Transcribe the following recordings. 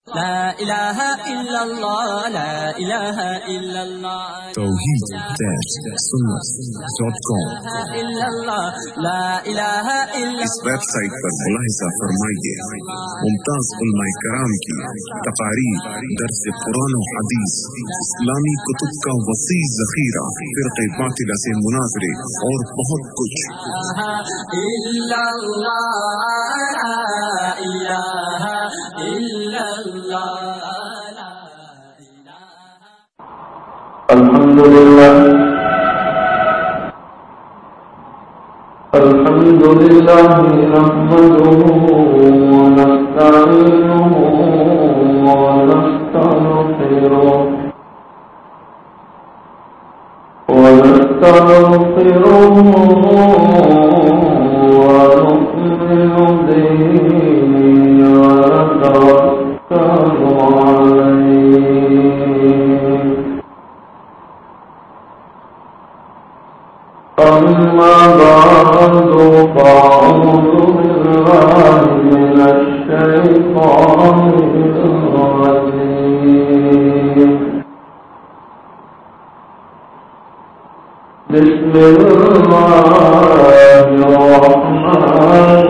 لا الہ الا اللہ لا الہ الا اللہ توحید-sunnat.com لا الہ الا اس ویب سائٹ پر ملاحظہ فرمائیے ممتاز علماء کرام کی تقاریر، درس قرآن و حدیث، اسلامی کتب کا وسیع ذخیرہ، فرقہ باطلہ سے مناظرے اور بہت کچھ۔ الا اللہ لا الہ الا اللہ لا الہ۔ الحمد لله نحمده ونستعينه ونستغفره ونؤمن به ونتوكل عليه. أما بعد فأعوذ بالله من الشيطان الرجيم. بسم الله الرحمن الرحيم.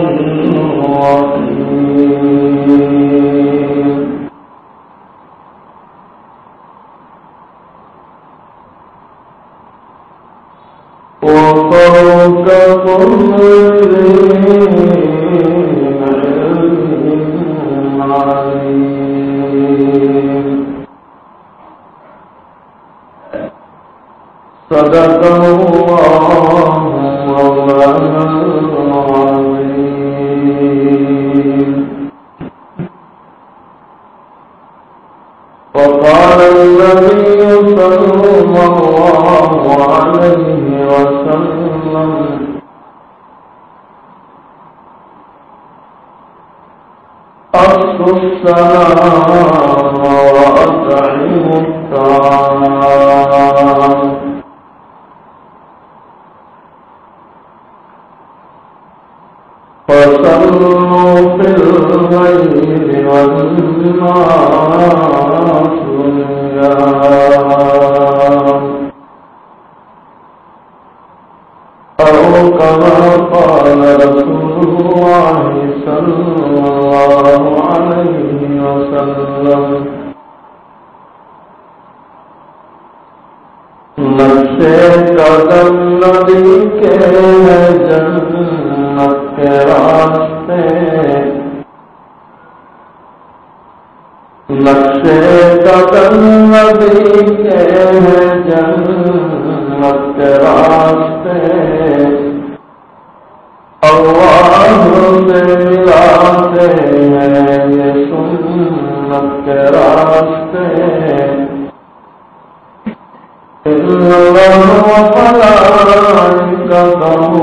وفوق كل ذي علم عليم. صدق الله العظيم. وقال النبي صلى الله عليه وسلم: أفشوا السلام وأطعموا الطعام. فصلوا في الليل والناس نيام. أو كما قال رسول الله صلى الله عليه وسلم: نقش قدم نبی کے جنت کے راستے، نقش قدم نبی کے جنت کے راستے، اللہ سے ملاتے ہیں یہ سنت کے راستے. إِنَّ اللَّهَ وَمَلَائِكَتَهُ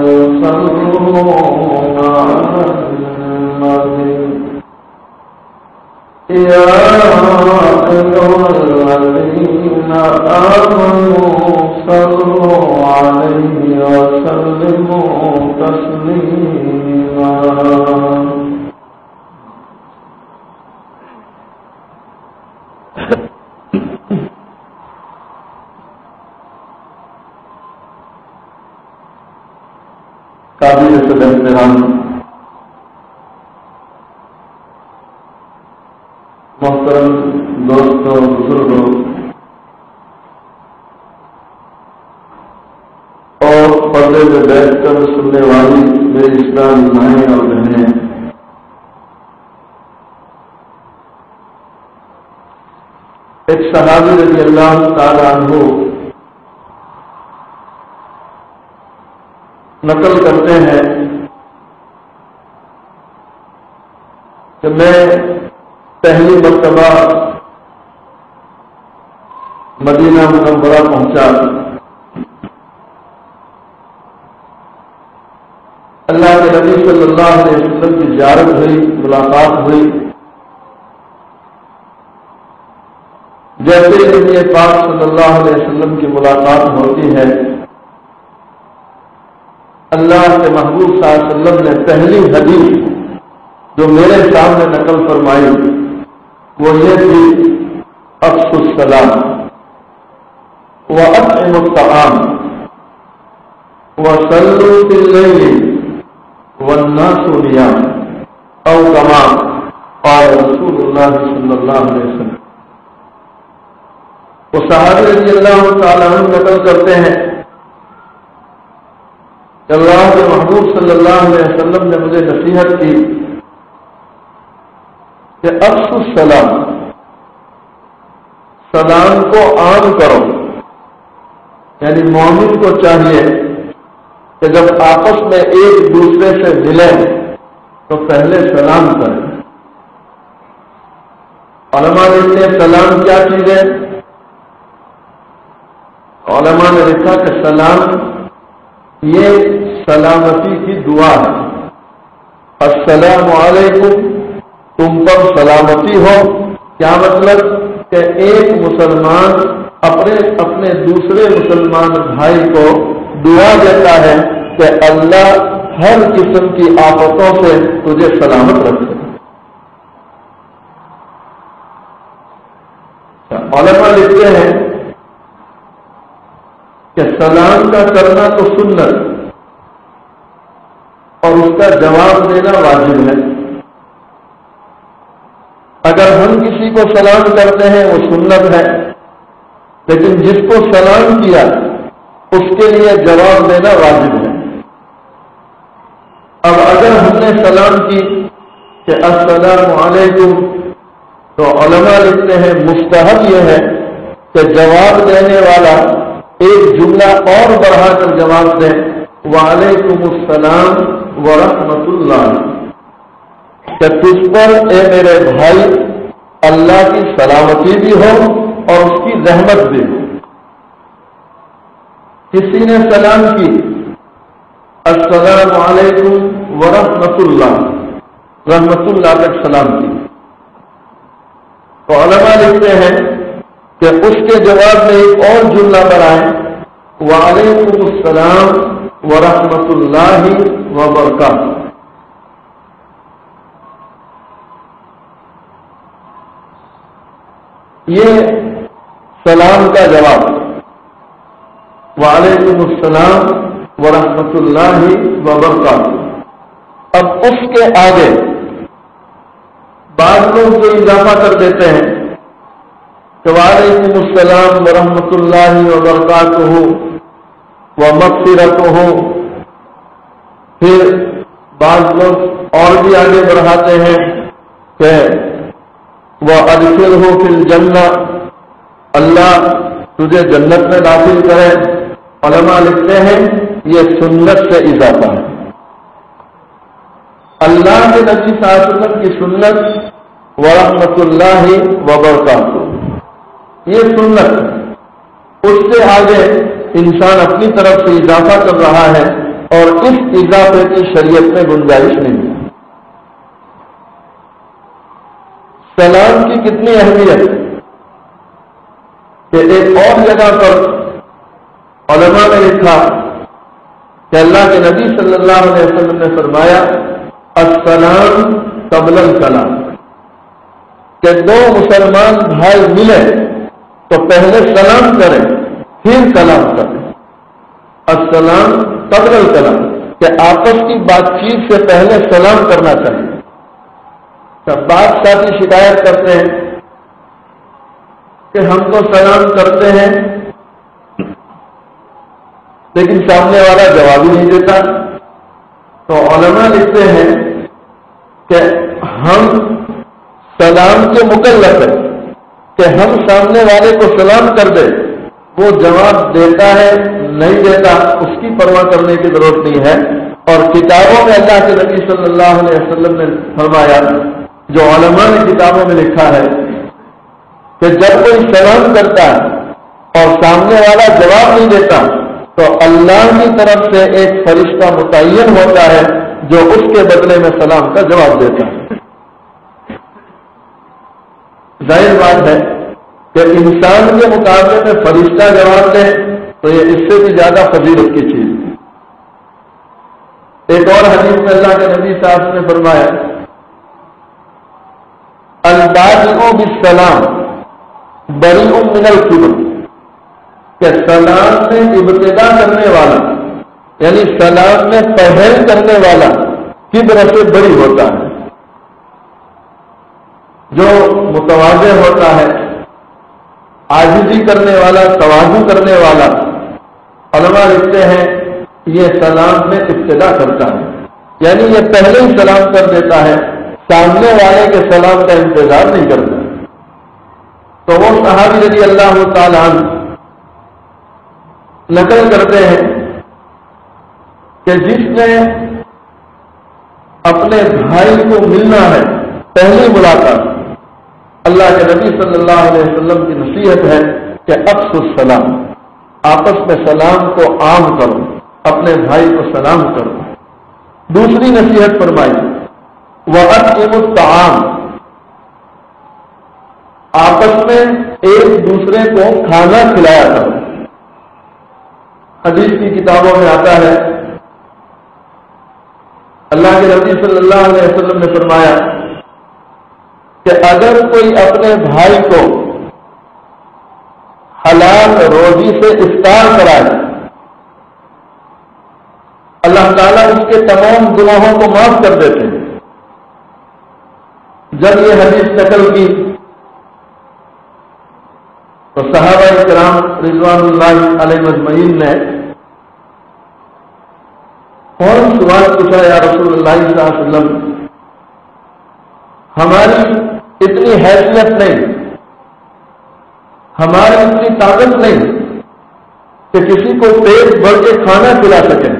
يُصَلُّونَ عَلَى النَّبِيِّ يَا أَيُّهَا الَّذِينَ آمَنُوا صَلُّوا عَلَيْهِ وَسَلِّمُوا تَسْلِيمًا. قابل صدر احترام محترم دوستوں، بزرگوں اور پردے میں بیٹھ کر سننے والی میری اسلامی مائیں اور بہنیں، ایک صحابی رضی اللہ تعالی عنہ نقل کرتے ہیں کہ میں پہلی مرتبہ مدینہ منورہ پہنچا، اللہ کے نبی صلی اللہ علیہ وسلم کی زیارت ہوئی، ملاقات ہوئی. جیسے نبی پاک صلی اللہ علیہ وسلم کی ملاقات ہوتی ہے، اللہ کے محبوب صلی اللہ علیہ وسلم نے پہلی حدیث جو میرے سامنے نقل فرمائی وہ یہ تھی افشوا السلام واطعموا الطعام وصلوا في الليل والناس نيام او كما قال رسول اللہ صلی اللہ علیہ وسلم. وہ صحابی رضی اللہ تعالیٰ عنہ نقل کرتے ہیں کہ اللہ کے محبوب صلی اللہ علیہ وسلم نے مجھے نصیحت کی کہ افشوا السلام، سلام کو عام کرو. یعنی مومن کو چاہیے کہ جب آپس میں ایک دوسرے سے ملیں تو پہلے سلام کریں. علماء نے کہا سلام کیا چیز ہے؟ علماء نے لکھا کہ سلام یہ سلامتی کی دعا ہے. السلام علیکم، تم پر سلامتی ہو. کیا مطلب؟ کہ ایک مسلمان اپنے دوسرے مسلمان بھائی کو دعا دیتا ہے کہ اللہ ہر قسم کی آفتوں سے تجھے سلامت رکھے. علماء لکھتے ہیں کہ سلام کا کرنا تو سنت اور اس کا جواب دینا واجب ہے. اگر ہم کسی کو سلام کرتے ہیں وہ سنت ہے، لیکن جس کو سلام کیا اس کے لیے جواب دینا واجب ہے. اب اگر ہم نے سلام کی کہ السلام علیکم، تو علماء لکھتے ہیں مستحب یہ ہے کہ جواب دینے والا ایک جملہ اور بڑھا کر جواب دے، وعلیکم السلام ورحمۃ اللہ، کہ تجھ پر اے میرے بھائی اللہ کی سلامتی بھی ہو اور اس کی رحمت بھی ہو. کسی نے سلام کی السلام علیکم ورحمۃ اللہ، رحمۃ اللہ تک سلام کی، تو علماء لکھتے ہیں کہ اس کے جواب میں ایک اور جملہ بنائیں، وعلیکم السلام ورحمۃ اللہ وبرکاتہ. یہ سلام کا جواب، وعلیکم السلام ورحمۃ اللہ وبرکاتہ. اب اس کے آگے بعض لوگ جو اضافہ کر دیتے ہیں کہ وعلیکم السلام ورحمۃ اللہ وبرکاتہ ومغفرتہ، پھر بعض لوگ اور بھی آگے بڑھاتے ہیں کہ وَأَدْخِلْهُ فِي الْجَنَّةِ، اللہ تجھے جنت میں داخل کرے. علماء لکھتے ہیں یہ سنت سے اضافہ ہے. اللہ کے نبی صلی اللہ علیہ وسلم کی سنت ورحمۃ اللہ وبرکاتہ، یہ سنت ہے. اس سے آگے انسان اپنی طرف سے اضافہ کر رہا ہے اور اس اضافے کی شریعت میں گنجائش نہیں ہے. سلام کی کتنی اہمیت کہ ایک اور جگہ پر علماء نے لکھا کہ اللہ کے نبی صلی اللہ علیہ وسلم نے فرمایا السلام قبل الکلام، کہ دو مسلمان بھائی ملے تو پہلے سلام کریں پھر کلام کریں. السلام قبل الکلام، کہ آپس کی بات چیت سے پہلے سلام کرنا چاہیے. بعض ساتھی شکایت کرتے ہیں کہ ہم تو سلام کرتے ہیں لیکن سامنے والا جواب ہی نہیں دیتا. تو علماء لکھتے ہیں کہ ہم سلام کے مکلف ہیں کہ ہم سامنے والے کو سلام کر دیں، وہ جواب دیتا ہے نہیں دیتا اس کی پرواہ کرنے کی ضرورت نہیں ہے. اور کتابوں میں اللہ کے نبی صلی اللہ علیہ وسلم نے فرمایا، جو علماء نے کتابوں میں لکھا ہے کہ جب کوئی سلام کرتا ہے اور سامنے والا جواب نہیں دیتا تو اللہ کی طرف سے ایک فرشتہ متعین ہوتا ہے جو اس کے بدلے میں سلام کا جواب دیتا ہے. ظاہر بات ہے کہ انسان کے مقابلے میں فرشتہ جواب دے تو یہ اس سے بھی زیادہ فضیلت کی چیز ہے. ایک اور حدیث میں اللہ کے نبی صاحب نے فرمایا البادئ بالسلام بریء من الکبر، کہ سلام میں ابتدا کرنے والا یعنی سلام میں پہل کرنے والا کبر سے بری ہوتا ہے۔ جو متواضع ہوتا ہے، عاجزی کرنے والا، تواضع کرنے والا، علماء لکھتے ہیں یہ سلام میں ابتدا کرتا ہے، یعنی یہ پہلے ہی سلام کر دیتا ہے، سامنے والے کے سلام کا انتظار نہیں کرتا۔ تو وہ صحابی رضی اللہ تعالیٰ عنہ نقل کرتے ہیں کہ جس نے اپنے بھائی کو ملنا ہے پہلی ملاقات، اللہ کے نبی صلی اللہ علیہ وسلم کی نصیحت ہے کہ افشوا السلام، آپس میں سلام کو عام کرو، اپنے بھائی کو سلام کرو۔ دوسری نصیحت فرمائی وَأَطْعِمُوا الطَّعَامَ، آپس میں ایک دوسرے کو کھانا کھلایا کرو۔ حدیث کی کتابوں میں آتا ہے اللہ کے نبی صلی اللہ علیہ وسلم نے فرمایا کہ اگر کوئی اپنے بھائی کو حلال روزی سے افطار کرائے، اللہ تعالیٰ اس کے تمام گناہوں کو معاف کر دیتے ہیں۔ جب یہ حدیث نقل کی تو صحابہ کرام رضوان اللہ علیہ اجمعین نے فوراً سوال پوچھا یا رسول اللہ صلی اللہ علیہ وسلم، ہماری اتنی حیثیت نہیں، ہماری اتنی طاقت نہیں کہ کسی کو پیٹ بھر کے کھانا کھلا سکیں،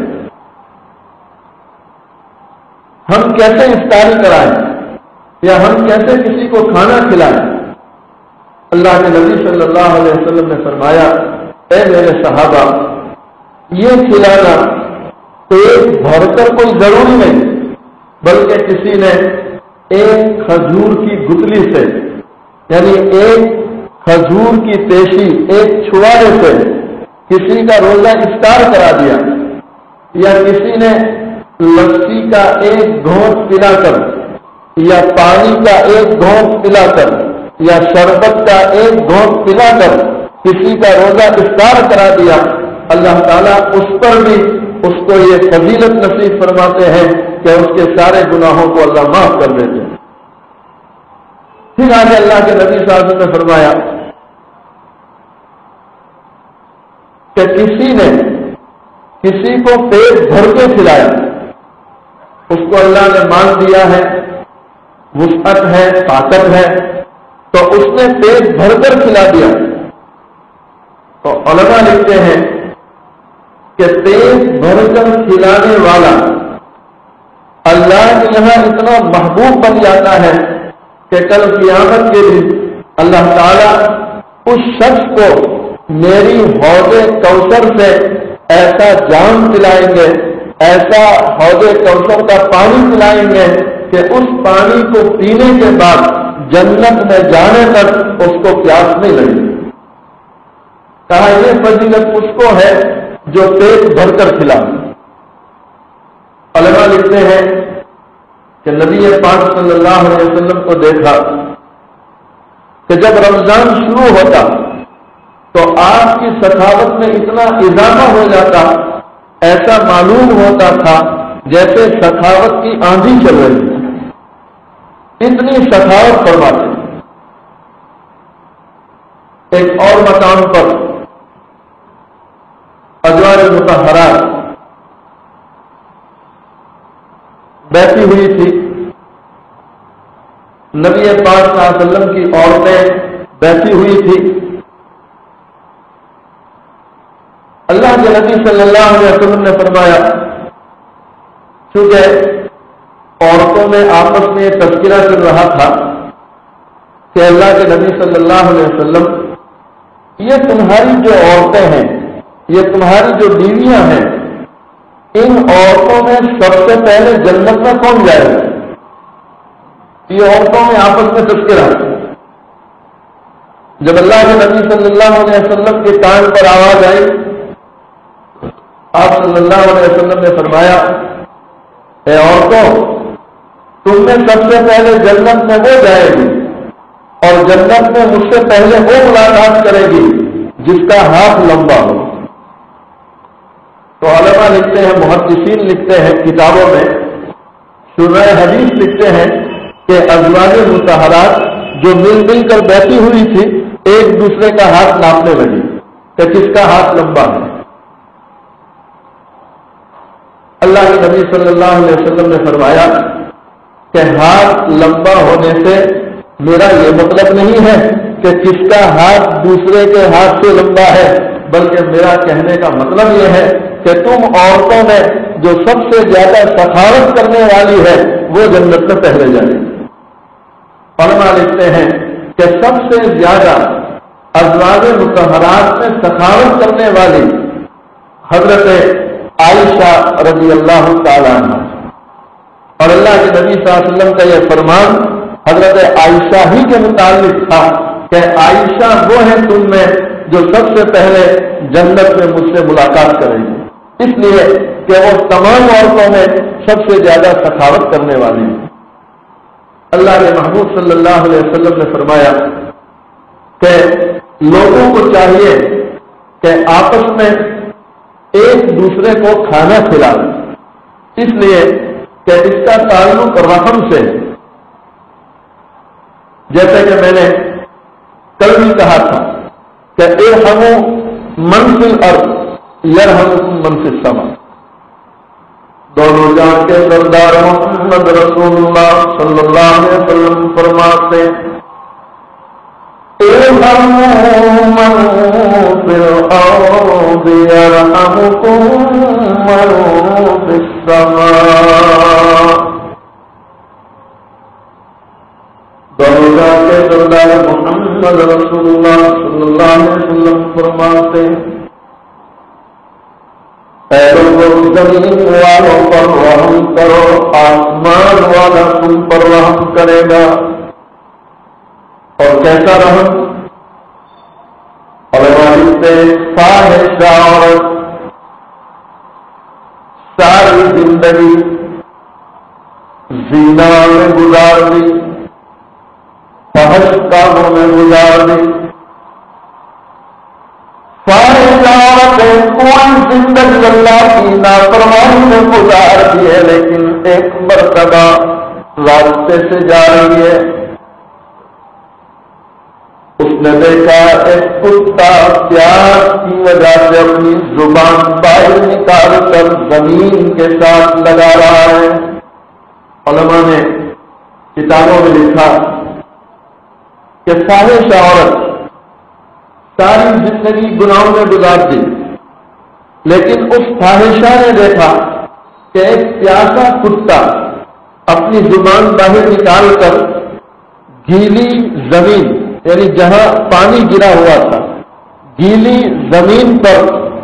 ہم کیسے افطاری کرائیں یا ہم کیسے کسی کو کھانا کھلائیں؟ اللہ کے نبی صلی اللہ علیہ وسلم نے فرمایا اے میرے صحابہ، یہ کھلانا پیٹ بھر کر کوئی ضروری نہیں، بلکہ کسی نے ایک کھجور کی گٹلی سے یعنی ایک کھجور کی پیشی ایک چھوارے سے کسی کا روزہ افطار کرا دیا، یا کسی نے لسی کا ایک گھونٹ پلا کر یا پانی کا ایک گھونٹ پلا کر یا شربت کا ایک گھونٹ پلا کر کسی کا روزہ افطار کرا دیا، اللہ تعالیٰ اس پر بھی اس کو یہ فضیلت نصیب فرماتے ہیں کہ اس کے سارے گناہوں کو اللہ معاف کر دیتے ہیں۔ پھر آگے اللہ کے نبی صلی اللہ علیہ وسلم نے فرمایا کہ کسی نے کسی کو پیٹ بھر کے کھلایا، اس کو اللہ نے مان دیا ہے، وسعت ہے، طاقت ہے، تو اس نے پیٹ بھر کر کھلا دیا، تو علماء لکھتے ہیں کہ پیٹ بھر کر کھلانے والا اللہ کے یہاں اتنا محبوب بن جاتا ہے کہ کل قیامت کے دن اللہ تعالیٰ اس شخص کو میری حوض کوثر سے ایسا جام پلائیں گے، ایسا حوض کوثر کا پانی پلائیں گے کہ اس پانی کو پینے کے بعد جنت میں جانے تک اس کو پیاس نہیں لگی۔ کہا یہ فضیلت اس کو ہے جو پیٹ بھر کر کھلا۔ علماء لکھتے ہیں کہ نبی پاک صلی اللہ علیہ وسلم کو دیکھا کہ جب رمضان شروع ہوتا تو آپ کی سخاوت میں اتنا اضافہ ہو جاتا، ایسا معلوم ہوتا تھا جیسے سخاوت کی آندھی چل رہی ہے، اتنی سخاوت فرماتے۔ ایک اور مقام پر ازواج مطہرات بیٹھی ہوئی تھی، نبی پاک صلی اللہ علیہ وسلم کی عورتیں بیٹھی ہوئی تھی۔ اللہ کے نبی صلی اللہ علیہ وسلم نے فرمایا، چونکہ عورتوں میں آپس میں یہ تذکرہ چل رہا تھا کہ اللہ کے نبی صلی اللہ علیہ وسلم، یہ تمہاری جو عورتیں ہیں، یہ تمہاری جو بیویاں ہیں، ان عورتوں میں سب سے پہلے جنت میں کون جائے گا؟ یہ عورتوں میں آپس میں تذکرہ۔ جب اللہ کے نبی صلی اللہ علیہ وسلم کے کان پر آواز آئی، آپ صلی اللہ علیہ وسلم نے فرمایا، اے عورتوں، تم میں سب سے پہلے جنت میں وہ جائے گی اور جنت میں مجھ سے پہلے وہ ملاقات کرے گی جس کا ہاتھ لمبا ہو. تو علماء لکھتے ہیں، محدثین لکھتے ہیں کتابوں میں، شرح حدیث لکھتے ہیں کہ ازواج مطہرات جو مل مل کر بیٹھی ہوئی تھی ایک دوسرے کا ہاتھ ناپنے لگی کہ کس کا ہاتھ لمبا ہے. اللہ کے نبی صلی اللہ علیہ وسلم نے فرمایا کہ ہاتھ لمبا ہونے سے میرا یہ مطلب نہیں ہے کہ کس کا ہاتھ دوسرے کے ہاتھ سے لمبا ہے، بلکہ میرا کہنے کا مطلب یہ ہے کہ تم عورتوں میں جو سب سے زیادہ سخاوت کرنے والی ہے وہ جنت میں پہلے جائے گی. علماء لکھتے ہیں کہ سب سے زیادہ ازواج مطہرات میں سخاوت کرنے والی حضرت عائشہ رضی اللہ تعالیٰ عنہ، اور اللہ کے نبی صلی اللہ علیہ وسلم کا یہ فرمان حضرت عائشہ ہی کے متعلق تھا کہ عائشہ وہ ہیں تم میں جو سب سے پہلے جنت میں مجھ سے ملاقات کریں گے، اس لیے کہ وہ تمام عورتوں میں سب سے زیادہ سخاوت کرنے والی ہیں. اللہ کے محبوب صلی اللہ علیہ وسلم نے فرمایا کہ لوگوں کو چاہیے کہ آپس میں ایک دوسرے کو کھانا کھلائیں، اس لیے کہ اس کا تعلق رحم سے، جیسے کہ میں نے کل بھی کہا تھا کہ ارحموا من فی الارض یرحمکم من فی السماء. دونوں جان کے سردار محمد رسول اللہ صلی اللہ علیہ وسلم فرماتے ارحموا من فی الارض یرحمکم من فی السماء. دونوں جان کے سردار محمد رسول اللہ صلی اللہ علیہ وسلم فرماتے اے لوگوں زمین والوں پر رحم کرو، آسمان والا تم پر رحم کرے گا. اور کیسا رحم؟ فاحشہ عورت ساری زندگی زنا میں گزار دی، فحش کاموں میں گزار دی. فاحشہ عورت کوئی زندگی اللہ کی نافرمانی میں گزار دی ہے، لیکن ایک مرتبہ راستے سے جا رہی ہے، اس نے دیکھا ایک کتا پیاس کی وجہ سے اپنی زبان باہر نکال کر زمین کے ساتھ لگا رہا ہے. علماء نے کتابوں میں لکھا کہ فاحشہ عورت ساری زندگی گناہوں میں گزار دی، لیکن اس فاحشہ نے دیکھا کہ ایک پیاسا کتا اپنی زبان باہر نکال کر گیلی زمین، یعنی جہاں پانی گرا ہوا تھا، گیلی زمین پر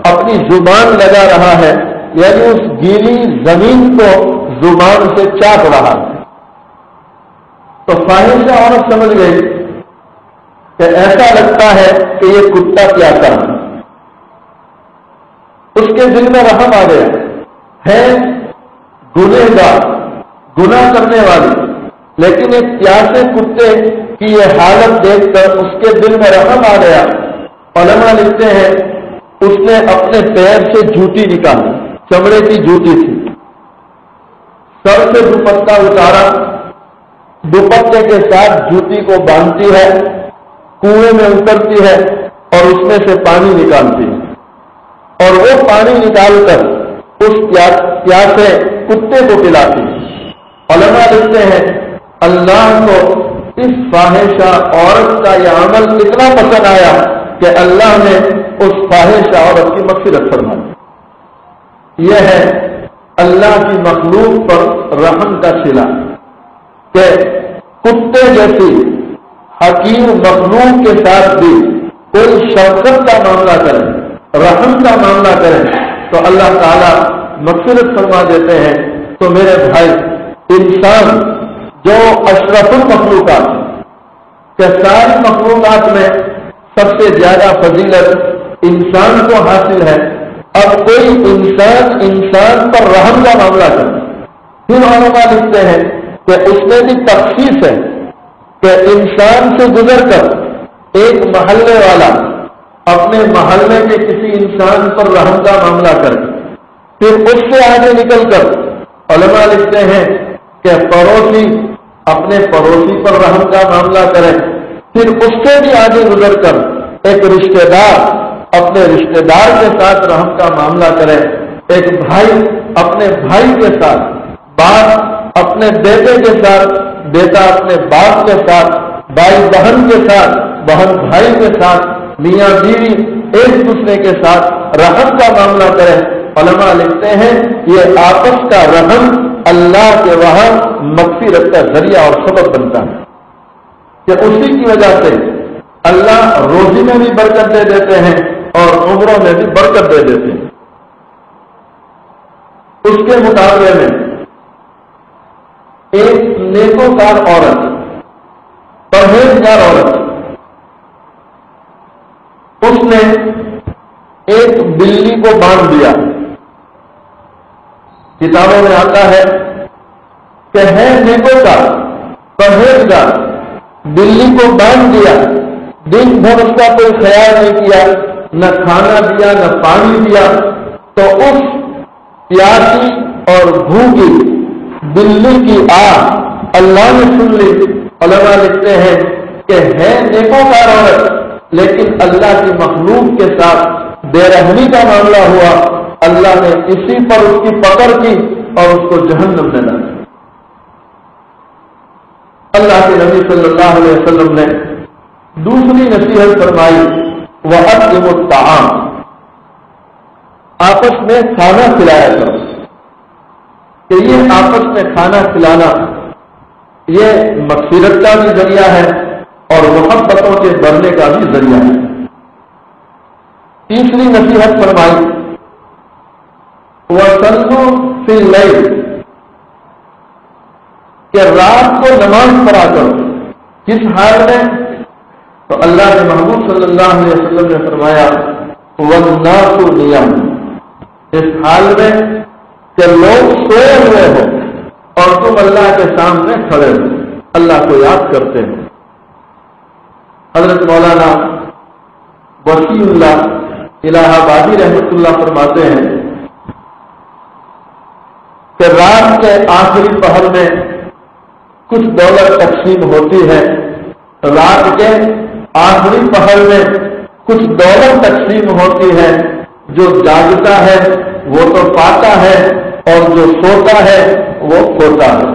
اپنی زبان لگا رہا ہے، یعنی اس گیلی زمین کو زبان سے چاٹ رہا ہے. تو فاحشہ عورت سمجھ گئی کہ ایسا لگتا ہے کہ یہ کتا کیا کرنا. اس کے دل میں رحم آ گیا ہے، گنہگار، گناہ کرنے والی، لیکن ایک پیاسے کتے کی یہ حالت دیکھ کر اس کے دل میں رحم آ گیا. علماء لکھتے ہیں اس نے اپنے پیر سے جوتی نکالی، چمڑے کی جوتی تھی، سر سے دوپٹہ اتارا، دوپٹے کے ساتھ جوتی کو باندھتی ہے، کنویں میں اترتی ہے اور اس میں سے پانی نکالتی ہے، اور وہ پانی نکال کر اس پیاسے کتے کو پلاتی ہے. علماء لکھتے ہیں اللہ کو اس فاحشہ عورت کا یہ عمل اتنا پسند آیا کہ اللہ نے اس فاحشہ عورت کی مغفرت فرمائی. یہ ہے اللہ کی مخلوق پر رحم کا صلہ کہ کتے جیسی حکیم مخلوق کے ساتھ بھی کوئی شفقت کا معاملہ کرے، رحم کا معاملہ کرے تو اللہ تعالیٰ مغفرت فرما دیتے ہیں. تو میرے بھائی، انسان جو اشرف المخلوقات کہ ساری مخلوقات میں سب سے زیادہ فضیلت انسان کو حاصل ہے، اب کوئی انسان پر رحم کا معاملہ کرے. پھر علماء لکھتے ہیں کہ اس میں بھی تخصیص ہے کہ انسان سے گزر کر ایک محلے والا اپنے محلے کے کسی انسان پر رحم کا معاملہ کرے، پھر اس سے آگے نکل کر علماء لکھتے ہیں کہ پڑوسی اپنے پڑوسی پر رحم کا معاملہ کرے، پھر اس سے بھی آگے گزر کر ایک رشتہ دار اپنے رشتہ دار کے ساتھ رحم کا معاملہ کرے، ایک بھائی اپنے بھائی کے ساتھ، باپ اپنے بیٹے کے ساتھ، بیٹا اپنے باپ کے ساتھ، بھائی بہن کے ساتھ، بہن بھائی کے ساتھ، میاں بیوی ایک دوسرے کے ساتھ رحم کا معاملہ کرے۔ علماء لکھتے ہیں یہ آپس کا رحم اللہ کے وہاں مغفرت کا ذریعہ اور سبب بنتا ہے، کہ اسی کی وجہ سے اللہ روزی میں بھی برکت دے دیتے ہیں اور عمروں میں بھی برکت دے دیتے ہیں۔ اس کے مقابلے میں ایک نیکوکار عورت، پرہیزگار عورت، اس نے ایک بلی کو باندھ دیا۔ کتابوں میں آتا ہے کہ ہے نیکوکار، پرہیزگار، بلی کو باندھ دیا، دن بھر اس کا کوئی خیال نہیں کیا، نہ کھانا دیا نہ پانی دیا، تو اس پیاسی اور بھوکی بلی کی آہ اللہ نے سن لی۔ علماء لکھتے ہیں کہ ہے نیکوکار عورت، لیکن اللہ کی مخلوق کے ساتھ بے رحمی کا معاملہ ہوا، اللہ نے اسی پر اس کی پکڑ کی اور اس کو جہنم میں ڈالا۔ اللہ کے نبی صلی اللہ علیہ وسلم نے دوسری نصیحت فرمائی، وَأَطْعِمُوا الطَّعَامَ، آپس میں کھانا کھلایا کرو، کہ یہ آپس میں کھانا کھلانا یہ مغفرت کا بھی ذریعہ ہے اور محبتوں کے بڑھنے کا بھی ذریعہ ہے۔ تیسری نصیحت فرمائی، وَصَلُّوا فِي اللَّيْلِ، کہ رات کو نماز پڑھا کرو۔ کس حال میں؟ تو اللہ کے محبوب صلی اللہ علیہ وسلم نے فرمایا، وَالنَّاسُ نِيَامٌ، اس حال میں کہ لوگ سوئے ہوئے ہو اور تم اللہ کے سامنے کھڑے ہو، اللہ کو یاد کرتے ہو۔ حضرت مولانا وسیع اللہ الہ آبادی رحمۃ اللہ فرماتے ہیں کہ رات کے آخری پہر میں کچھ دولت تقسیم ہوتی ہے، رات کے آخری پہر میں کچھ دولت تقسیم ہوتی ہے، جو جاگتا ہے وہ تو پاتا ہے اور جو سوتا ہے وہ کھوتا ہے۔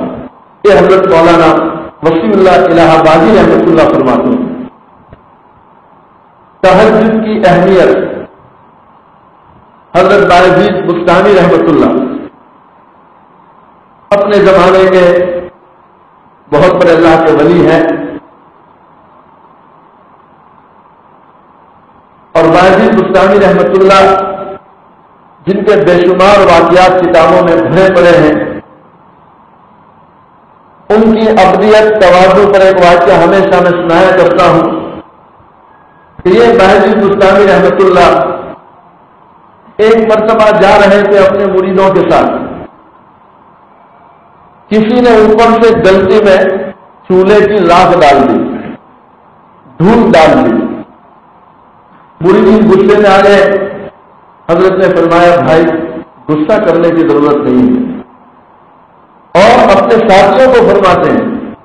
یہ حضرت مولانا وسیع اللہ الہ آبادی رحمۃ اللہ فرماتے ہیں۔ تہجد کی اہمیت، حضرت بایزید بستانی رحمۃ اللہ اپنے زمانے کے بہت بڑے اللہ کے ولی ہیں، اور بایزید بستانی رحمۃ اللہ جن کے بے شمار واقعات کتابوں میں بھرے پڑے ہیں، ان کی ابدیت تواضع پر ایک واقعہ ہمیشہ میں سنایا کرتا ہوں کہ یہ بایزید بستانی رحمۃ اللہ ایک مرتبہ جا رہے تھے اپنے مریدوں کے ساتھ، کسی نے اوپر سے غلطی میں چولہے کی راکھ ڈال دی، دھول ڈال دی، مریدین غصے میں آ گئے۔ حضرت نے فرمایا، بھائی غصہ کرنے کی ضرورت نہیں ہے، اور اپنے ساتھیوں کو فرماتے ہیں،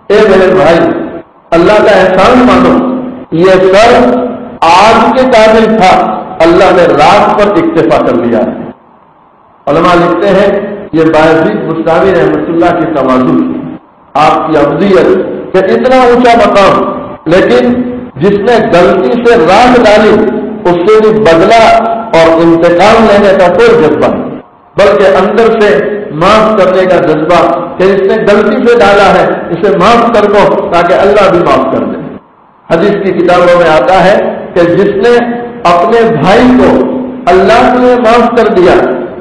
اے میرے بھائی اللہ کا احسان مانو، یہ سر آگ کے قابل تھا، اللہ نے رات پر اکتفا کر لیا ہے۔ علماء لکھتے ہیں یہ بایزید بستانی رحمۃ اللہ کی تواضع، آپ کی ابدیت کہ اتنا اونچا مقام، لیکن جس نے غلطی سے راکھ ڈالی اس سے بھی بدلہ اور انتقام لینے کا کوئی جذبہ نہیں، بلکہ اندر سے معاف کرنے کا جذبہ کہ اس نے غلطی سے ڈالا ہے اسے معاف کر دو تاکہ اللہ بھی معاف کر دے۔ حدیث کی کتابوں میں آتا ہے کہ جس نے اپنے بھائی کو اللہ نے معاف کر دیا،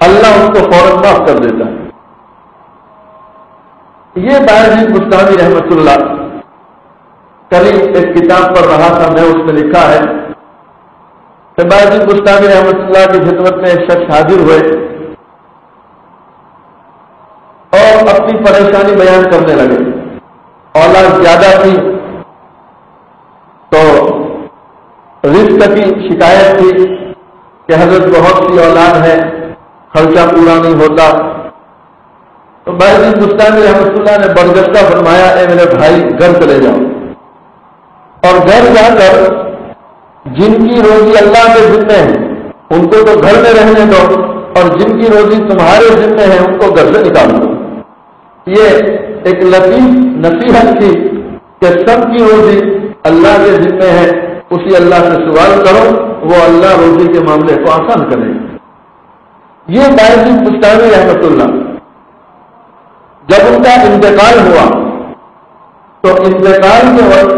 اللہ اس کو فوراً معاف کر دیتا ہے۔ یہ بایزید بستانی رحمۃ اللہ کبھی ایک کتاب پر رہا تھا، میں اس میں لکھا ہے کہ بایزید بستانی رحمۃ اللہ کی خدمت میں ایک شخص حاضر ہوئے اور اپنی پریشانی بیان کرنے لگے۔ اولاد زیادہ تھی، تو رزق کی شکایت تھی کہ حضرت بہت سی اولاد ہے، خرچہ پورا نہیں ہوتا. تو بائزید بستانی رحمۃ اللہ نے برگشتہ فرمایا، اے میرے بھائی گھر چلے جاؤ اور گھر جا کر جن کی روزی اللہ کے ذمے ہے ان کو تو گھر میں رہنے دو، اور جن کی روزی تمہارے ذمے ہے ان کو گھر سے نکال دو. یہ ایک لطیف نصیحت تھی کہ سب کی روزی اللہ کے ذمے ہے، اسی اللہ سے سوال کرو، وہ اللہ روزی کے معاملے کو آسان کرے. یہ بائزید بستانی رحمۃ اللہ جب ان کا انتقال ہوا تو انتقال کے وقت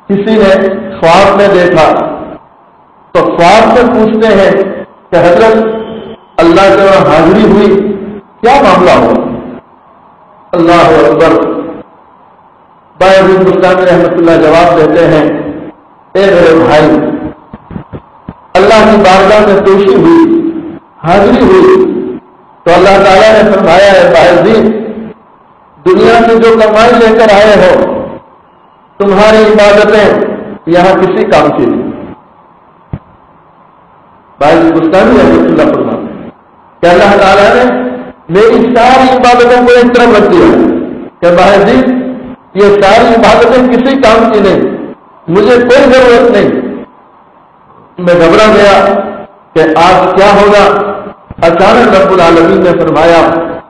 کسی نے خواب میں دیکھا، تو خواب میں پوچھتے ہیں کہ حضرت اللہ کے وہاں حاضری ہوئی، کیا معاملہ ہوا؟ اللہ اکبر. بائزید بستانی رحمۃ اللہ جواب دیتے ہیں، اے میرے بھائی، اللہ کی بارگاہ میں پیشی ہوئی، حاضری ہوئی، تو اللہ تعالیٰ نے فرمایا ہے بائزید، دنیا سے جو کمائی لے کر آئے ہو تمہاری عبادتیں یہاں کسی کام کی نہیں. بائزید بستانی رحمۃ اللہ فرماتے ہیں کہ اللہ تعالیٰ نے میری ساری عبادتوں کو ایک طرف رکھ دیا کہ بائزید یہ ساری عبادتیں کسی کام کی نہیں، مجھے کوئی ضرورت نہیں. میں گھبرا گیا کہ آج کیا ہوگا. اچانک رب العالمین نے فرمایا،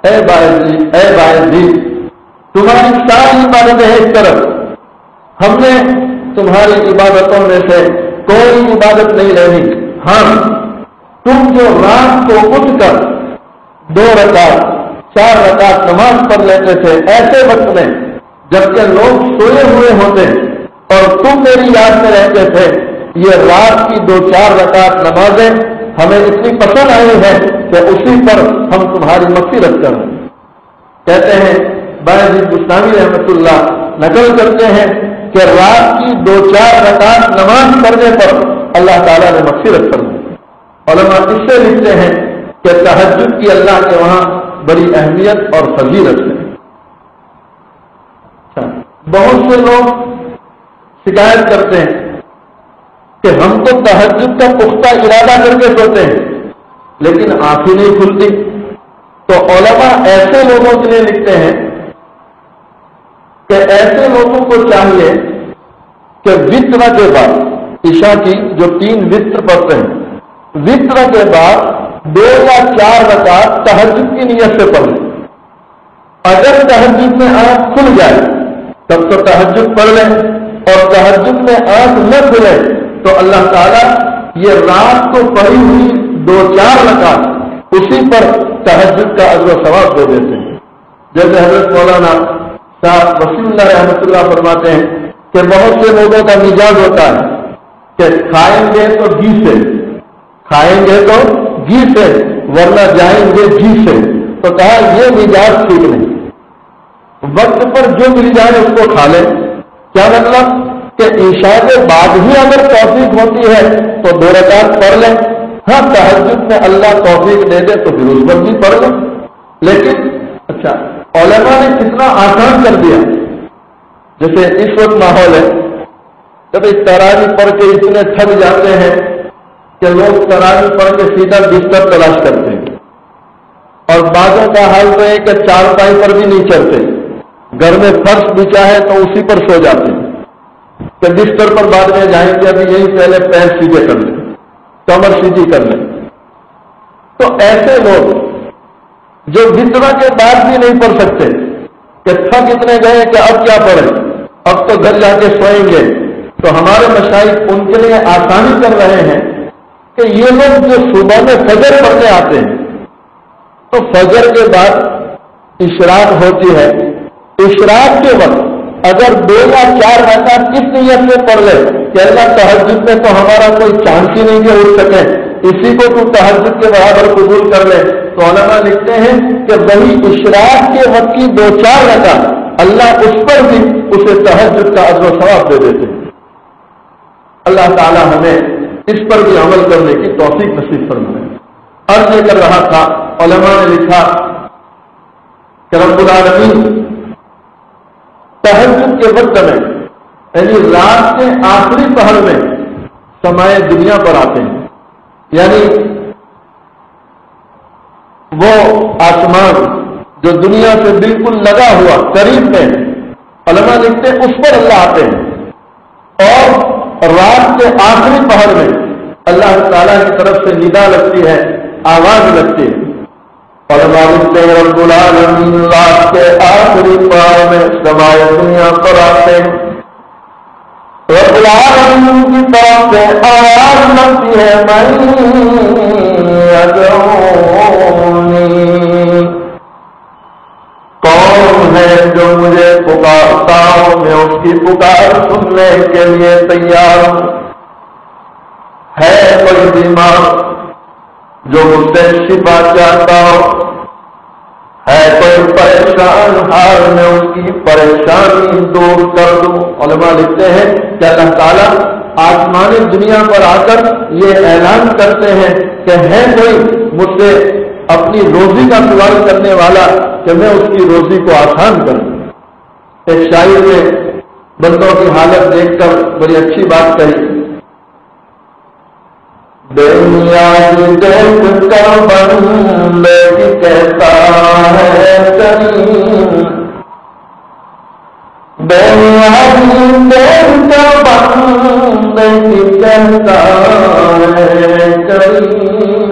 اے بائزید تمہاری ساری عبادتیں ایک طرف، ہم نے تمہاری عبادتوں میں سے کوئی عبادت نہیں لینی. ہاں، تم جو رات کو اٹھ کر 2 رکعت 4 رکعت نماز پڑھ لیتے تھے ایسے وقت میں جبکہ لوگ سوئے ہوئے ہوتے اور تم میری یاد میں رہتے تھے، یہ رات کی 2-4 رکعت نمازیں ہمیں اتنی پسند آئی ہے کہ اسی پر ہم تمہاری مغفرت کریں. کہتے ہیں بائزید بستانی رحمۃ اللہ نقل کرتے ہیں کہ رات کی 2-4 رکعت نماز پڑھنے پر اللہ تعالیٰ نے مغفرت کر دی. علماء اس سے لکھتے ہیں کہ تہجد کی اللہ کے وہاں بڑی اہمیت اور فضیلت ہے. بہت سے لوگ شکایت کرتے ہیں کہ ہم تو تہجد کا پختہ ارادہ کر کے سوتے ہیں لیکن آنکھیں نہیں کھلتی. تو علماء ایسے لوگوں کے لیے لکھتے ہیں کہ ایسے لوگوں کو چاہیے کہ وتر کے بعد عشاء کی جو 3 وتر پڑھتے ہیں، وتر کے بعد 2 یا 4 رکعت تہجد کی نیت سے پڑھ لیں. اگر تہجد میں آنکھ کھل جائے تب تو تہجد پڑھ لیں، اور تہجد میں آنکھ نہ کھلے تو اللہ تعالیٰ یہ رات کو پڑھی ہوئی 2-4 رکعت اسی پر تہجد کا اجر و ثواب دے دیتے ہیں. جیسے حضرت مولانا صاحب وسیم اللہ رحمۃ اللہ فرماتے ہیں کہ بہت سے لوگوں کا مزاج ہوتا ہے کہ کھائیں گے تو گھی سے، کھائیں گے تو گھی سے، ورنہ جائیں گے گھی سے. تو کہا یہ مزاج ٹھیک نہیں، وقت پر جو مل جائے اس کو کھا لیں. کیا مطلب کہ عشاء کے بعد ہی اگر توفیق ہوتی ہے تو 2 رکعت پڑھ لیں. ہاں، تہجد میں اللہ توفیق دے دے تو پھر اس وقت بھی پڑھ لیں. لیکن اچھا، علماء نے کتنا آسان کر دیا. جیسے اس وقت ماحول ہے جب اس تراویح پڑھ کے اتنے تھک جاتے ہیں کہ لوگ تراویح پڑھ کے سیدھا بستر تلاش کرتے ہیں، اور بعضوں کا حال تو ہے کہ چارپائی پر بھی نہیں چڑھتے، گھر میں فرش بچھا ہے تو اسی پر سو جاتے ہیں کہ بستر پر بعد میں جائیں گے، ابھی یہی پہلے پیر سیدھے کر لیں، کمر سیدھی کر لیں. تو ایسے لوگ جو وتر کے بعد بھی نہیں پڑھ سکتے کہ تھک اتنے گئے کہ اب کیا پڑھیں، اب تو گھر جا کے سوئیں گے، تو ہمارے مشائخ ان کے لیے آسانی کر رہے ہیں کہ یہ لوگ جو صبح میں فجر پڑھنے آتے ہیں تو فجر کے بعد اشراق ہوتی ہے، اشراق کے وقت اگر 2 یا 4 رکعت اس نیت سے پڑھ لے کہ اللہ تہجد میں تو ہمارا کوئی چانس ہی نہیں کہ اٹھ سکے، اسی کو تو تہجد کے برابر قبول کر لے، تو علماء لکھتے ہیں کہ وہی اشراق کے وقت کی 2-4 رکعت اللہ اس پر بھی اسے تہجد کا اجر و ثواب دے دیتے ہیں. اللہ تعالی ہمیں اس پر بھی عمل کرنے کی توفیق نصیب فرمائے. عرض یہ کر رہا تھا، علماء نے لکھا کہ رب العالمین تہجد کے وقت میں یعنی رات کے آخری پہر میں سمائے دنیا پر آتے ہیں، یعنی وہ آسمان جو دنیا سے بالکل لگا ہوا قریب میں، علماء لکھتے ہیں اس پر اللہ آتے ہیں، اور رات کے آخری پہر میں اللہ تعالیٰ کی طرف سے ندا لگتی ہے، آواز لگتی ہے۔ علماء لکھتے ہیں رب العالمین رات کے آخری پہر میں سمائے دنیا پر آتے ہیں، رب العالمین کی طرف سے آواز لگتی ہے من یدعونی، کون ہے جو مجھے پکارتا ہوں، میں اس کی پکار سننے کے لیے تیار ہوں۔ ہے کوئی بیمار جو مجھ سے شفا چاہتا ہو، ہے کوئی پریشان حال میں اس کی پریشانی دور کر دوں۔ علماء لکھتے ہیں کہ اللہ تعالیٰ آسمانی دنیا پر آ کر یہ اعلان کرتے ہیں کہ ہے کوئی مجھ سے اپنی روزی کا سوال کرنے والا کہ میں اس کی روزی کو آسان کروں۔ ایک شاعر نے بندوں کی حالت دیکھ کر بڑی اچھی بات کہی، بے نیاز دیکھ کر بندے کی کہتا ہے کریم، بے نیاز دیکھ کر بندے کی کہتا ہے کریم،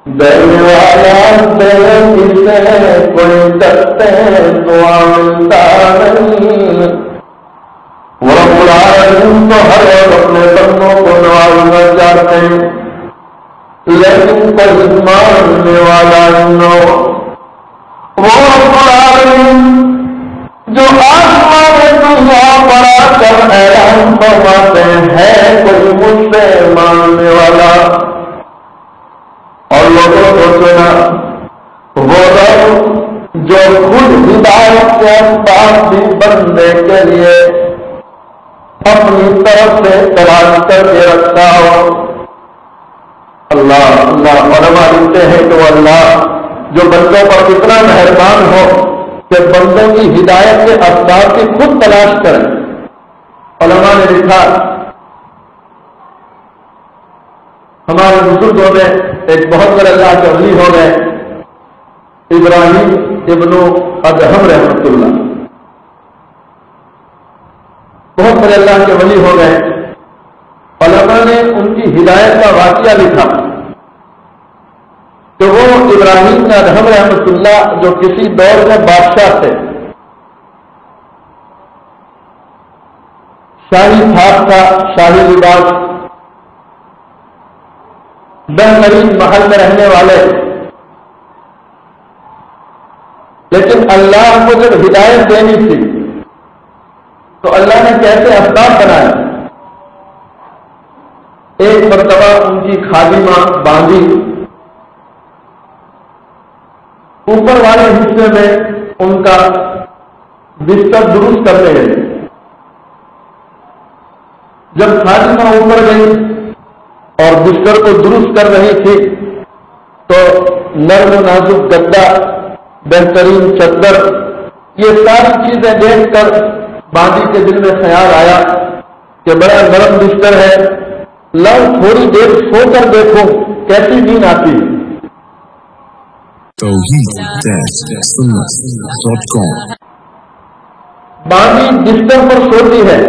دینے والا دے کسے کوئی کرتے دعا ملتا نہیں۔ رب العالمین تو ہر ایک اپنے بندوں کو نوازنا چاہتے ہیں، لیکن کوئی ماننے والا نہ ہو۔ وہ رب العالمین جو آسمان دنیا پر آ کر اعلان فرماتے ہیں کوئی مجھ سے ماننے والا، اور لوگوں کو سنا وہ رب جو خود ہدایت کے اسباب بھی بننے کے لیے اپنی طرف سے تلاش کر کے رکھتا ہو۔ اللہ اللہ علماء لکھتے ہیں کہ وہ اللہ جو بندوں پر اتنا مہربان ہو کہ بندوں کی ہدایت کے اسباب کی خود تلاش کرے۔ علماء نے لکھا ہمارے بزرگوں میں ایک بہت بڑے اللہ کے ولی ہو گئے ابراہیم ابن ادہم رحمۃ اللہ، بہت بڑے اللہ کے ولی ہو گئے۔ علماء نے ان کی ہدایت کا واقعہ لکھا کہ وہ ابراہیم ادہم رحمۃ اللہ جو کسی دور میں بادشاہ تھے، شاہی تھاپ تھا، شاہی لباس، بہترین محل میں رہنے والے، لیکن اللہ کو جب ہدایت دینی تھی تو اللہ نے کیسے اسباب بنائے۔ ایک مرتبہ ان کی خادمہ باندھی اوپر والے حصے میں ان کا بستر درست کرنے گئی۔ جب خادمہ اوپر گئی اور بستر کو درست کر رہی تھی تو نرم و نازک گدا، بہترین چادر، یہ ساری چیزیں دیکھ کر باندھی کے دل میں خیال آیا کہ بڑا نرم بستر ہے، لاؤ تھوڑی دیر سو کر دیکھو کیسی نیند آتی ہے۔ باندھی بستر پر سوتی ہے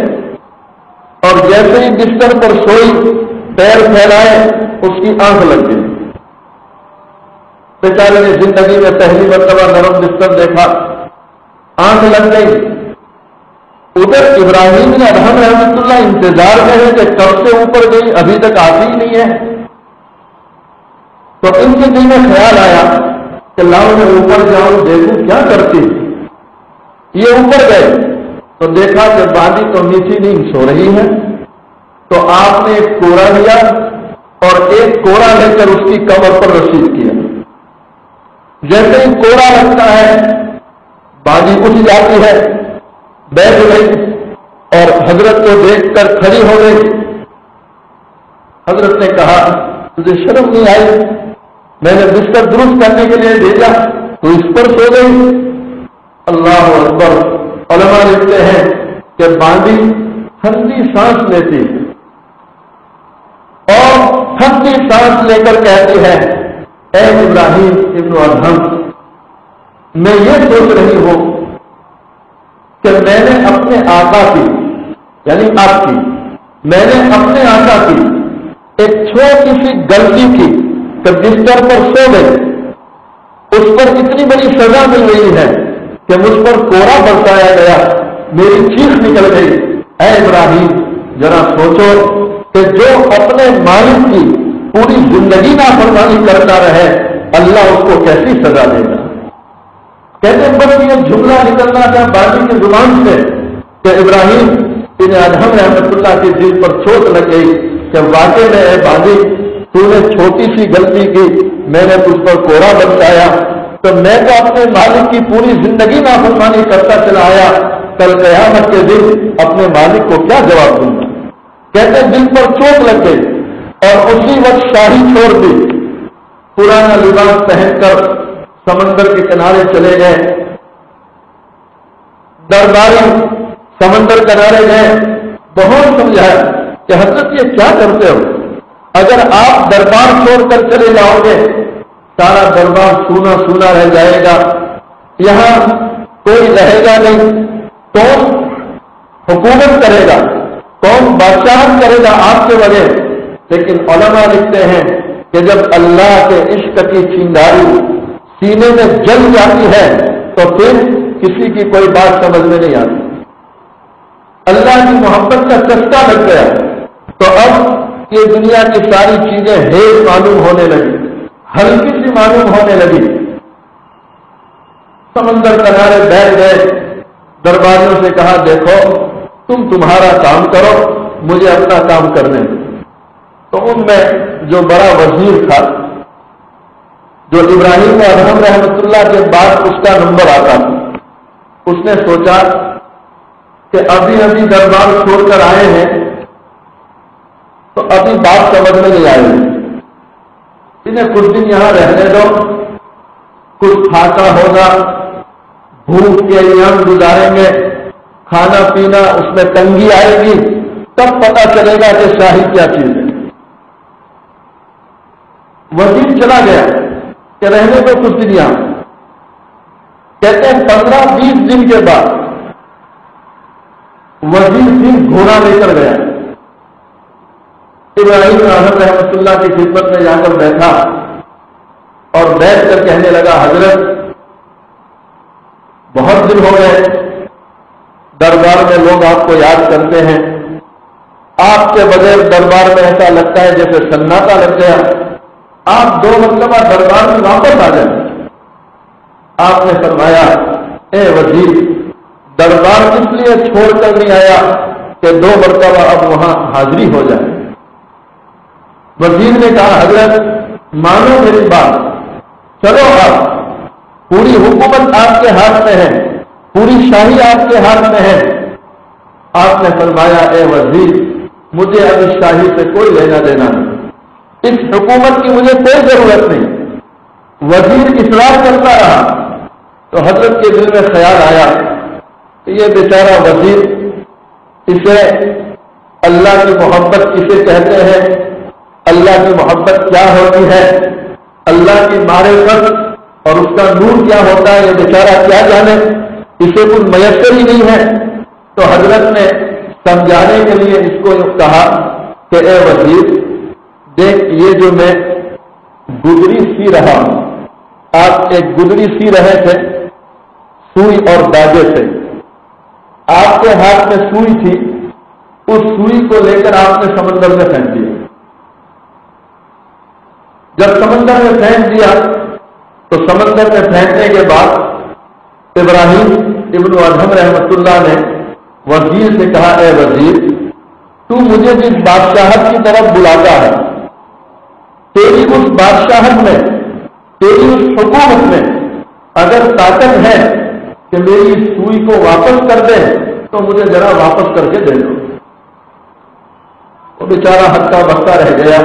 اور جیسے ہی بستر پر سوئی پیر پھیلائے اس کی آنکھ لگ گئی۔ بیچارے نے زندگی میں پہلی مرتبہ نرم بستر دیکھا، آنکھ لگ گئی۔ ادھر ابراہیم ادہم رحمۃ اللہ انتظار میں ہے کہ کب سے اوپر گئی ابھی تک آتی ہی نہیں ہے۔ تو ان کے دل میں خیال آیا کہ لاؤ میں اوپر جاؤں دیکھوں کیا کرتی۔ یہ اوپر گئے تو دیکھا کہ باندھی تو میٹھی نیند سو رہی ہے، تو آپ نے ایک کوڑا لیا اور ایک کوڑا لے کر اس کی کمر پر رسید کیا۔ جیسے ہی کوڑا لگتا ہے باندھی اٹھ جاتی ہے، بیٹھ گئی اور حضرت کو دیکھ کر کھڑی ہو گئی۔ حضرت نے کہا تجھے شرم نہیں آئی؟ میں نے بستر درست کرنے کے لیے بھیجا تو اس پر سو گئی۔ اللہ اکبر۔ علماء لکھتے ہیں کہ باندی ٹھنڈی سانس لیتی اور ٹھنڈی سانس لے کر کہتی ہے اے ابراہیم ابن ادہم، میں یہ سوچ رہی ہوں کہ میں نے اپنے آقا کی، یعنی آپ کی، میں نے اپنے آقا کی ایک چھوٹی سی غلطی کی کہ بستر پر سو گئی، اس پر اتنی بڑی سزا مل رہی ہے کہ مجھ پر کوڑا برسایا گیا، میری چیخ نکل گئی۔ اے ابراہیم ذرا سوچو کہ جو اپنے مالک کی پوری زندگی نافرمانی کرتا رہے اللہ اس کو کیسی سزا دے گا۔ کہتے بس یہ جملہ نکلنا تھا باندی کی زبان سے کہ ابراہیم ابن ادہم رحمۃ اللہ کے دل پر چوٹ لگ گئی کہ واقعی میں اے باندی تو نے چھوٹی سی غلطی کی، میں نے تجھ پر کوڑا برسایا، تو میں تو اپنے مالک کی پوری زندگی نافرمانی کرتا چلا آیا، کل قیامت کے دن اپنے مالک کو کیا جواب دوں گا۔ کہتے دل پر چوٹ لگ گئی اور اسی وقت شاہی چھوڑ دی، پرانا لباس پہن کر سمندر کے کنارے چلے گئے، درباری سمندر کنارے گئے، بہت سمجھایا کہ حضرت یہ کیا کرتے ہو، اگر آپ دربار چھوڑ کر چلے جاؤ گے سارا دربار سونا سونا رہ جائے گا، یہاں کوئی رہے گا نہیں، کون حکومت کرے گا، کون بادشاہت کرے گا آپ کے بغیر۔ لیکن علماء لکھتے ہیں کہ جب اللہ کے عشق کی چنگاری سینے میں جل جاتی ہے تو پھر کسی کی کوئی بات سمجھ میں نہیں آتی۔ اللہ کی محبت کا چسکا لگ گیا تو اب یہ دنیا کی ساری چیزیں ہیل معلوم ہونے لگی، ہلکی سی معلوم ہونے لگی۔ سمندر کنارے بیٹھ گئے، درباریوں سے کہا دیکھو تم تمہارا کام کرو، مجھے اپنا کام کرنے دو۔ تو ان میں جو بڑا وزیر تھا، جو ابراہیم ادہم رحمۃ اللہ کے بعد اس کا نمبر آتا تھا، اس نے سوچا کہ ابھی ابھی دربار چھوڑ کر آئے ہیں تو ابھی بات سمجھ میں نہیں آئے گی، انہیں کچھ دن یہاں رہنے دو، کچھ کھاتا ہوگا، بھوک کے ایام گزاریں گے، کھانا پینا اس میں تنگی آئے گی، تب پتا چلے گا کہ شاہی کیا چیز ہے۔ وزیر چلا گیا کہ رہنے دو کچھ دن یہاں۔ کہتے ہیں 15-20 دن کے بعد وزیر پھر گھوڑا لے کر گیا، ابراہیم ادہم رحمۃ اللہ کی خدمت میں جا کر بیٹھا اور بیٹھ کر کہنے لگا حضرت بہت دن ہو گئے، دربار میں لوگ آپ کو یاد کرتے ہیں، آپ کے بغیر دربار میں ایسا لگتا ہے جیسے سناٹا لگ گیا، آپ 2 مرتبہ دربار میں واپس آ جائیں۔ آپ نے فرمایا اے وزیر دربار اس لیے چھوڑ کر نہیں آیا کہ 2 مرتبہ اب وہاں حاضری ہو جائے۔ وزیر نے کہا حضرت مانو میری بات، چلو آپ، پوری حکومت آپ کے ہاتھ میں ہے، پوری شاہی آپ کے ہاتھ میں ہے۔ آپ نے فرمایا اے وزیر مجھے اب اس شاہی سے کوئی لینا دینا نہیں، اس حکومت کی مجھے کوئی ضرورت نہیں۔ وزیر اصرار کرتا رہا تو حضرت کے دل میں خیال آیا کہ یہ بیچارہ وزیر، اسے اللہ کی محبت کسے کہتے ہیں، اللہ کی محبت کیا ہوتی ہے، اللہ کی معرفت اور اس کا نور کیا ہوتا ہے، یہ بیچارہ کیا جانے، اسے کچھ میسر ہی نہیں ہے۔ تو حضرت نے سمجھانے کے لیے اس کو کہا کہ اے وزیر دیکھ یہ جو میں گدری سی رہا ہوں، آپ ایک گدری سی رہے تھے سوئی اور داغے سے، آپ کے ہاتھ میں سوئی تھی، اس سوئی کو لے کر آپ نے سمندر میں پھینک دیا۔ جب سمندر میں پھینک دیا تو سمندر میں پھینکنے کے بعد ابراہیم ابن ادہم رحمۃ اللہ نے وزیر سے کہا اے وزیر تو مجھے جس بادشاہت کی طرف بلاتا ہے، تیری اس بادشاہت میں، تیری اس حکومت میں اگر طاقت ہے کہ میری اس سوئی کو واپس کر دے تو مجھے ذرا واپس کر کے دے دو۔ وہ بیچارہ ہکا بکا رہ گیا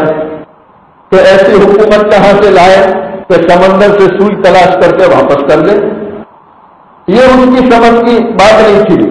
تو ایسی حکومت کہاں سے لائے کہ سمندر سے سوئی تلاش کر کے واپس کر دے، یہ ان کی سمجھ کی بات نہیں تھی۔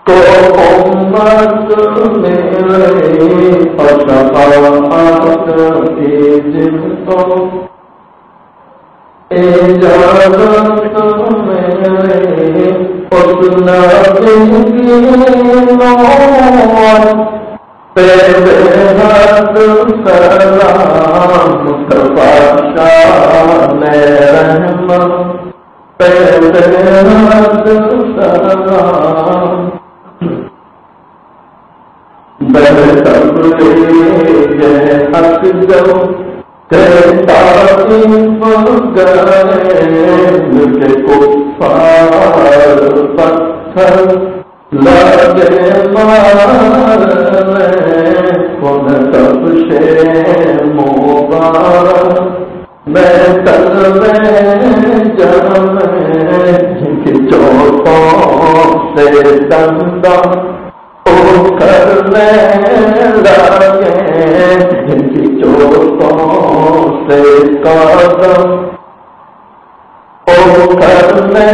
تو امت میرے شفاعت کی جن کو اجازت میرے اس نبی کی نوت پہ بےحد سلام مصطفیٰ شان رحمت پہ بےحد سلام تبلیغ حق جو تعریف گئے کے کفار پتھر لگے مارنے کن تب سے مبارک میں تل میں جم کی چوٹوں سے دندہ کرنے لگے ان کی چوٹوں سے قدم کرنے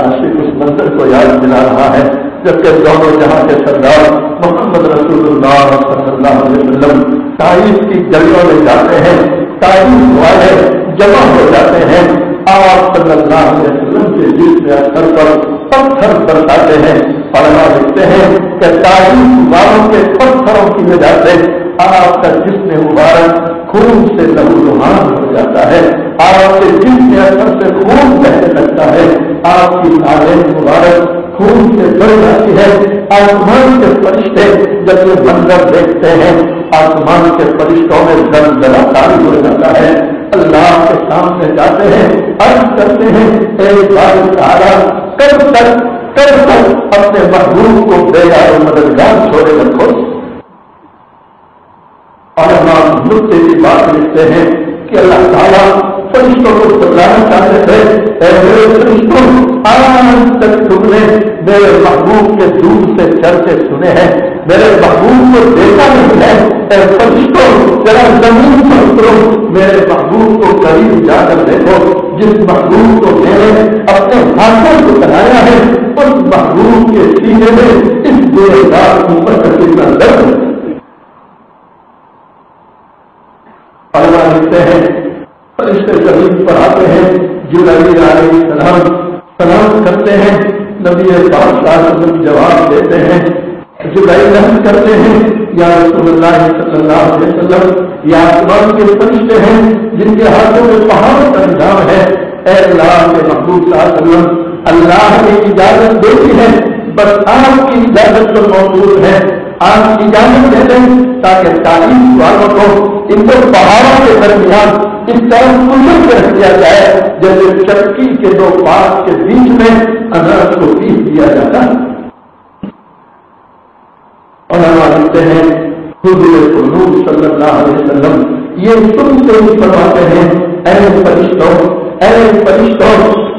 عاشق اس منظر کو یاد دلا رہا ہے جبکہ دونوں جہاں کے سردار محمد رسول اللہ صلی اللہ علیہ وسلم تاریخ کی گلیوں میں جاتے ہیں، تاریخ والے جمع ہو جاتے ہیں، آپ صلی اللہ علیہ وسلم کے جسم اثر پر پتھر برساتے ہیں، اور ہم لکھتے ہیں کہ تاریخ والوں کے پتھروں کی وجہ سے آپ کا جسم مبارک خون سے لہولہان ہو جاتا ہے، آپ کے جسم اثر سے خون بہنے لگتا ہے، آپ کی نالیں مبارک خون سے بڑھ جاتی ہے۔ آسمان کے فرشتے جب یہ منظر دیکھتے ہیں، آسمان کے فرشتوں میں زلزلہ طاری ہو جاتا ہے، اللہ کے سامنے جاتے ہیں، عرض کرتے ہیں اے باری تعالیٰ کب تک اپنے محبوب کو بے یار و مددگار چھوڑے رکھو۔ اور ہم مجھ سے بھی بات لکھتے ہیں کہ اللہ تعالیٰ فرشتوں کو بتلانا چاہتے تھے، اے میرے فرشتوں آج تک تم نے میرے محبوب کے دور سے چرچے سنے ہیں، میرے محبوب کو دیکھا نہیں ہے، اے فرشتوں ذرا زمین پر اترو، میرے محبوب کو قریب جا کر دیکھو، جس محبوب کو میں نے اپنے ہاتھوں سے بنایا ہے اس محبوب کے سینے میں اس بےدار امت کا کتنا درد۔ اللہ لکھتے ہیں فرشتے زمین پر آتے ہیں، جبرائیل علیہ السلام سلام کرتے ہیں، نبی پاک صلی اللہ علیہ وسلم جواب دیتے ہیں، جبرائیل عرض کرتے ہیں یا رسول اللہ صلی اللہ علیہ وسلم یا آسمان کے فرشتے ہیں جن کے ہاتھوں میں پہاڑ کا نظام ہے، اے اللہ کے محبوب صلی اللہ علیہ وسلم اللہ نے اجازت دیتی ہے، بس آپ کی اجازت پر موجود ہے، آپ اجازت دے دیں تاکہ تعلیم والوں کو ان کو پہاڑوں کے درمیان اس طرح کلر کر دیا جائے جیسے چکی کے دو پاس کے بیچ میں اناج کو پیس دیا جاتا۔ اور ہم لکھتے ہیں حضور قدوس صلی اللہ علیہ وسلم یہ سنتے ہی فرماتے ہیں اے فرشتوں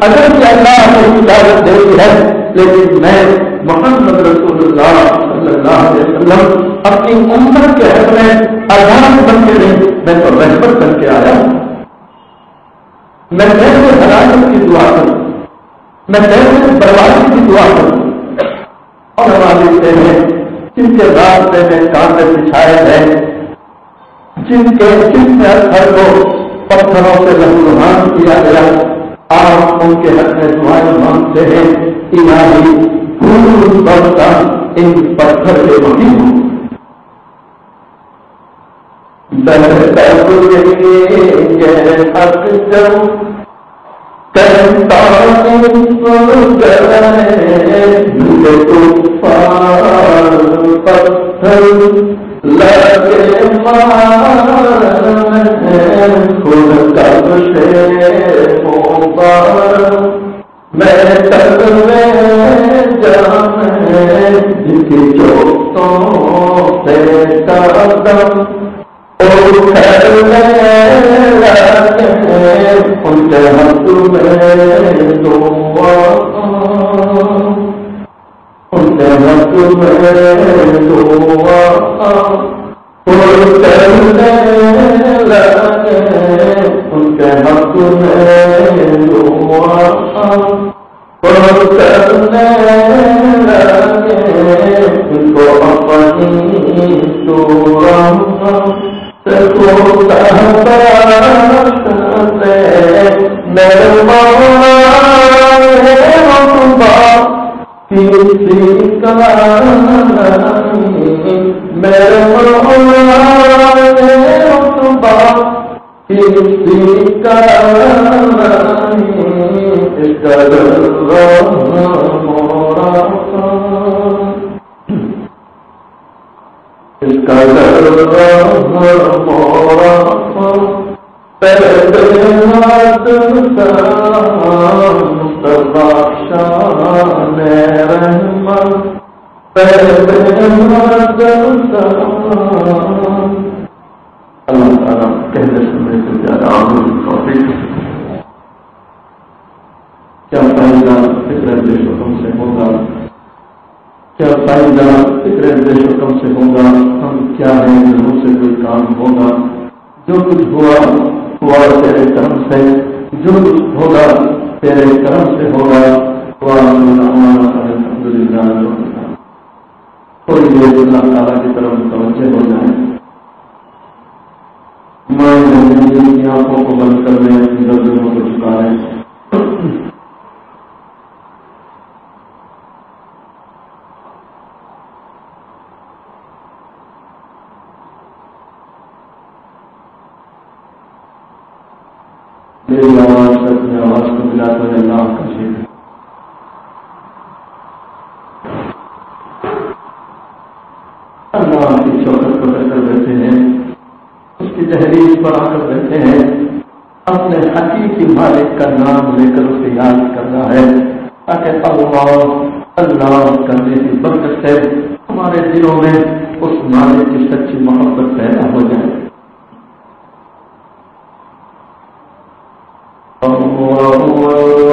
اگر کہ اللہ نے اجازت دے ہے لیکن میں محمد رسول اللہ صلی اللہ علیہ وسلم اپنی امت کے حق میں اذان بن کے نہیں، میں تو رحمت بن کے آیا ہوں، میں کیسے ہلاکت کی دعا کروں، میں کیسے بربادی کی دعا کروں۔ اور ہم لکھتے ہیں جن کے راستے میں کانٹے بچھائے گئے، جن کے جسم اثر کو پتھروں سے لہولہان کیا گیا، آپ ان کے حق میں دعائیں مانگتے ہیں، الہی پھول برسا ان پتھر کے وہی ہوں۔ پتھر لگے خود کب سے مبارک میں تک میں جان جن کی چوٹوں سے قدم کرنے لگے ان کے حق میں دعا، ان کے حق میں دعا کرنے لگے، ان کے حق میں دعا کرنے ان کو اپنی صورت سے کوتا میرے مولا کسی کا نہیں میرے مولا کسی کا نہیں اس قدر مورا اس قدر مورا شان رحمت اللہ تعالیٰ کہنے سننے سے زیادہ عامل توفیق کیا فائدہ فکر اندیش حکم سے ہوگا کیا فائدہ فکر اندیش حکم سے ہوگا ہم کیا ہیں جنہوں سے کوئی کام ہوگا جو کچھ ہوا تیرے کرم سے جو کچھ ہوگا تیرے کرم سے ہوگا الحمدللہ تھوڑی دیر اللہ تعالیٰ کی طرف متوجہ ہو جائیں کی آنکھوں کو بند کر لیں گردنوں کو جھکا لیں میری آواز سے اپنی آواز کو ملا کر اللہ کا شکر اللہ کی شوکت کو لے کر بیٹھے ہیں اس کی تحریر پر آ کر بیٹھے ہیں اپنے حقیقی مالک کا نام لے کر اسے یاد کرنا ہے تاکہ اللہ کرنے کی برکت سے ہمارے دلوں میں اس مالک کی سچی محبت پیدا ہو جائے لا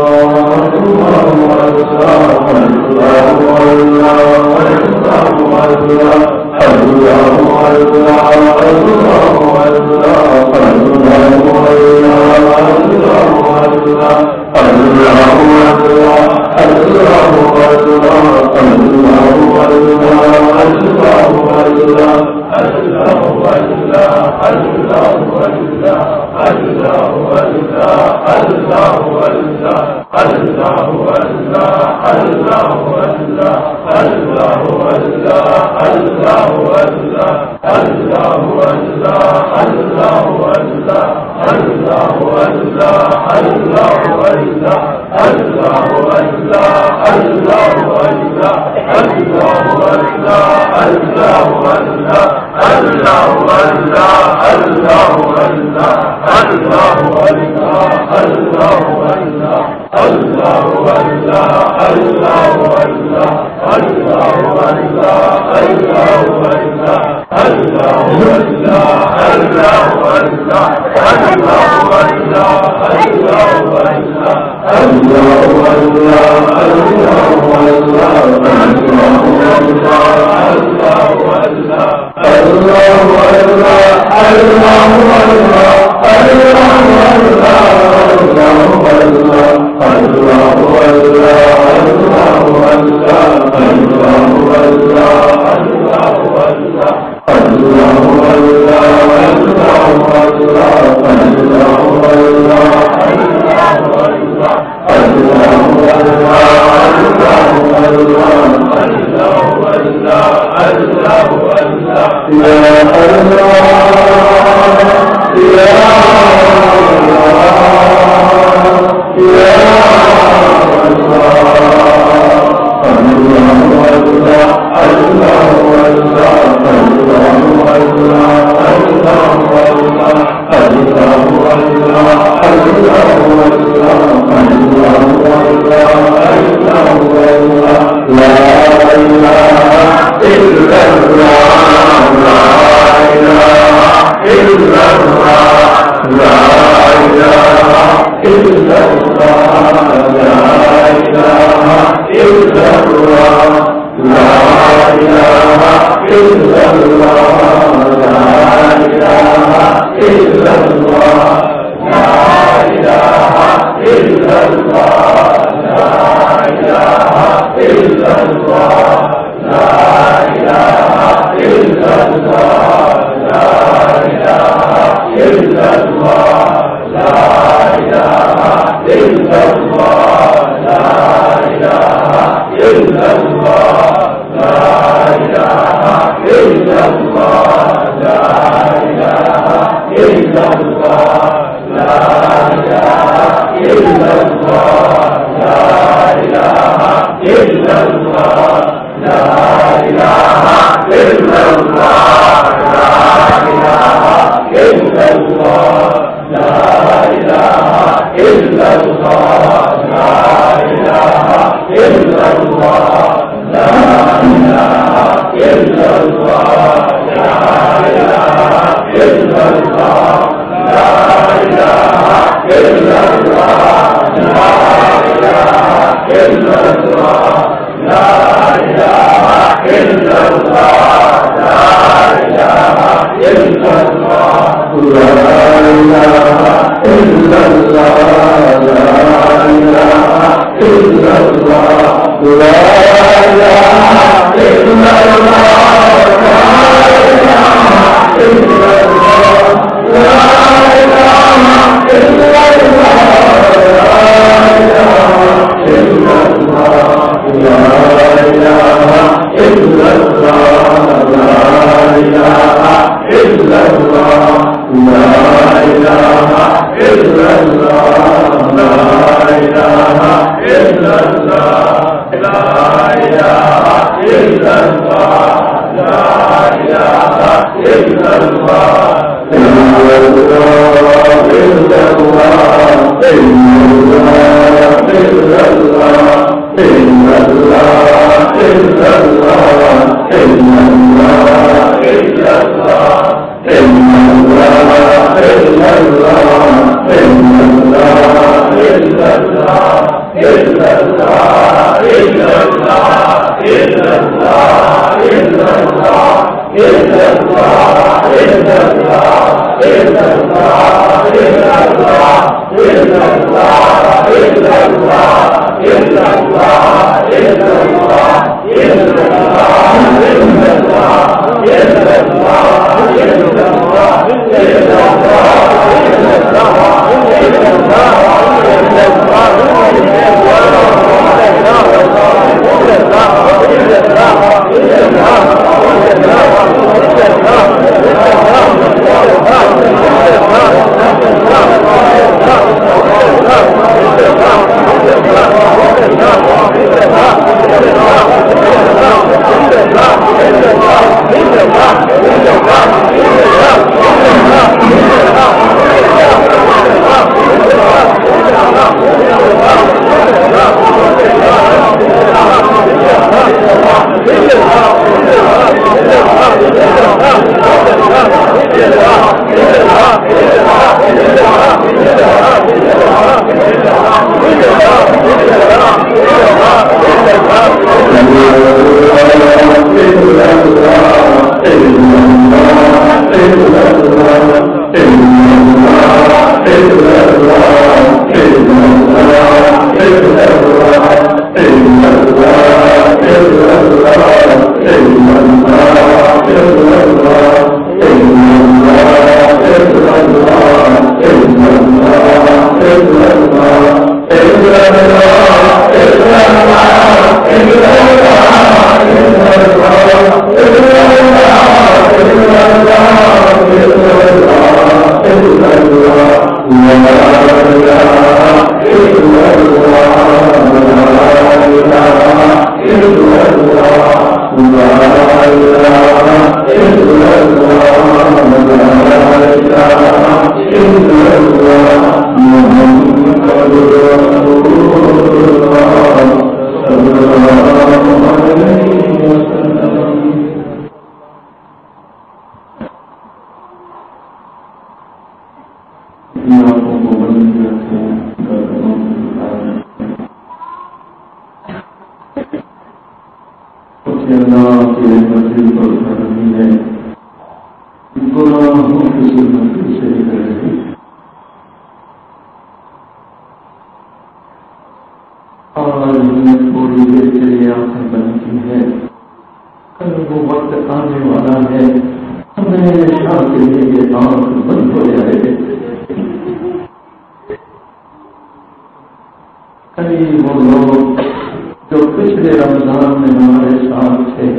جو پچھلے رمضان میں ہمارے ساتھ تھے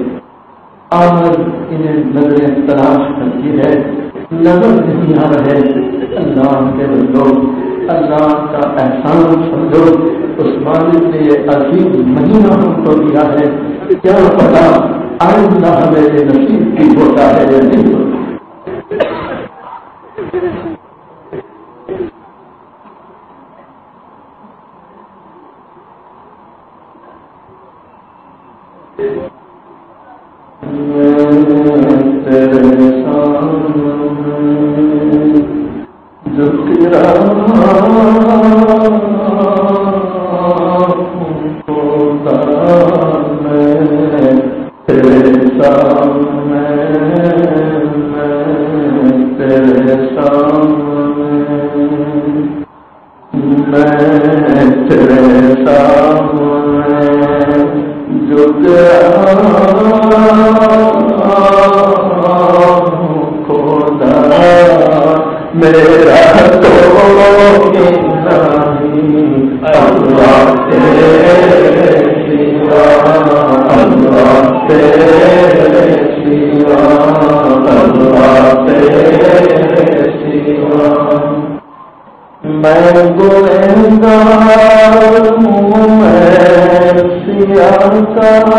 آج انہیں نظریں تلاش کرتی ہے، نظر نہیں آ رہے. اللہ کے بندو، اللہ کا احسان سمجھو، اس مالک نے یہ عظیم مہینہ ہم کو دیا ہے، کیا پتا آئندہ ہمیں نصیب کی ہوتا ہے یا نہیں ہوتا. تیرے سامنے جو تیرا خدا میں، تیرے سامنے تیرے سامنے میں، تیرے سامنے جو تیرا خدا میرا تو نہیں، اللہ تیرے سوا، اللہ تیرے سوا، اللہ تیرے سوا. میں گنہگار ہوں، میں سیاکار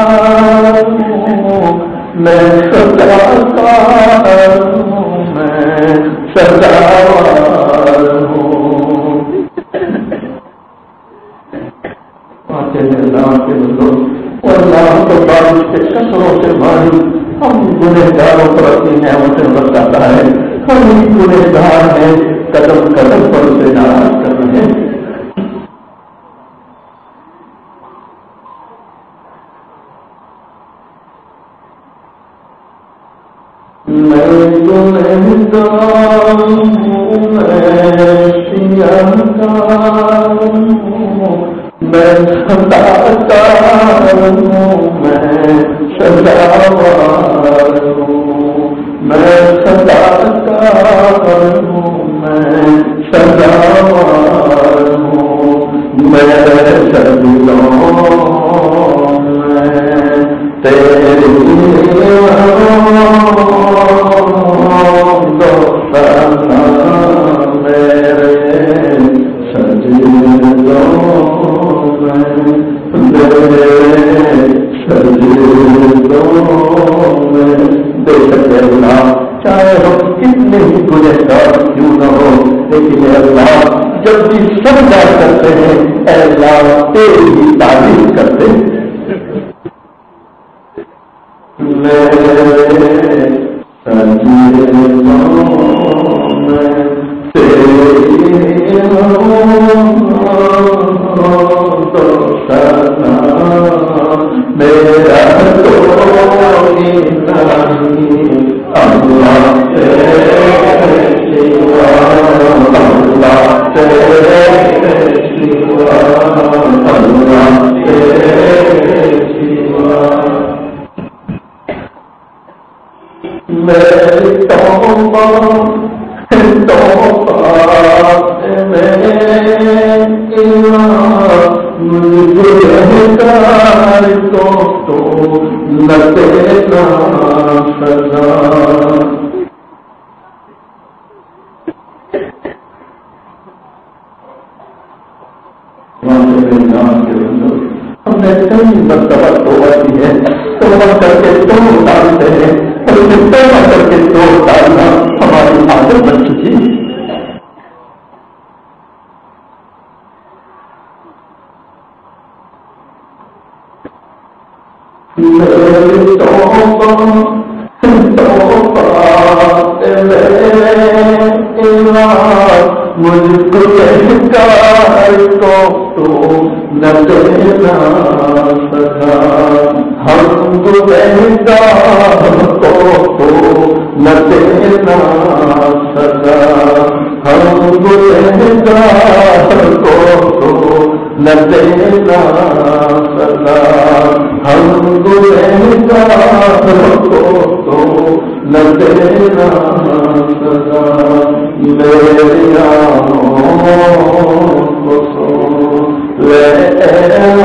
ہوں، میں خطاکار ہوں، میں سزاوار ہوں. اللہ کے بندو، اللہ تو بارش کے قطروں سے ماری ہم گنہگاروں پر اپنی نعمتیں برساتا ہے. ہم ہی گنہگار ہیں، قدم قدم پر اسے ناراض کر رہے ہیں. میں گنہگار ہوں، میں سیاکار ہوں، میں خطاکار ہوں، میں سزاوار ہوں، میں خطاکار ہوں، میں سزاوار ہوں. میں سجدوں میں تیری میرے سجدوں میں بے شک اللہ، چاہے ہم کتنے ہی گنہگار کیوں نہ ہو، لیکن اللہ جب بھی سجدہ کرتے ہیں، اے اللہ تیری ہی تعریف کرتے ہیں. ہم نے کئی مرتبہ توبہ کی ہے، توبہ کر کے تو اتارتے ہیں، توبہ کر کے تو اتارنا ہماری عادت بن چکی ہے. مجھ کو انکار کو تو نہ دینا سزا، ہم کو انکار کو تو نہ دینا سزا، ہم کو انکار کو تو نہ دینا سزا، ہم کو انکار کو تو نہ دینا سزا. میری آنکھوں کو سو لے تیرا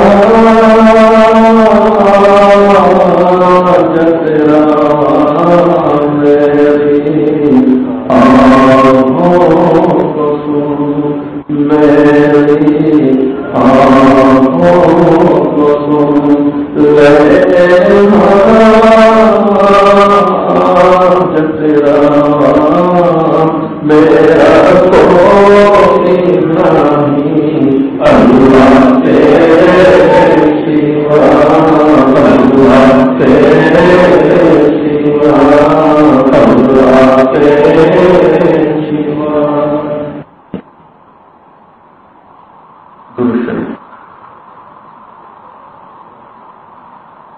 میرا کوئی نہیں اللہ تیرے سوا، اللہ تیرے سوا، اللہ تیرے سوا.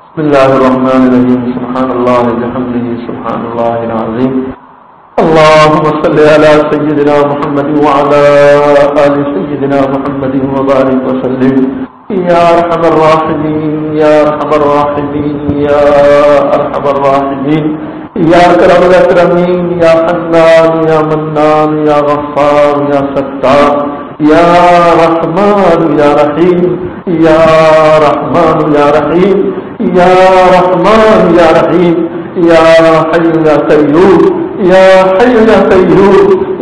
بسم اللہ الرحمن الرحیم. سبحان اللہ بحمدہ، سبحان اللہ العظیم. اللهم صل على سيدنا محمد وعلى آل سيدنا محمد وبارك وسلم. يا أرحم الراحمين، يا أرحم الراحمين، يا أرحم الراحمين، يا أكرم الأكرمين، يا حنان، يا منان، يا غفار، يا ستار، يا رحمن يا رحيم، يا رحمن يا رحيم، يا رحمن يا رحيم، يا حي يا قيوم، یا حی یا قیوم،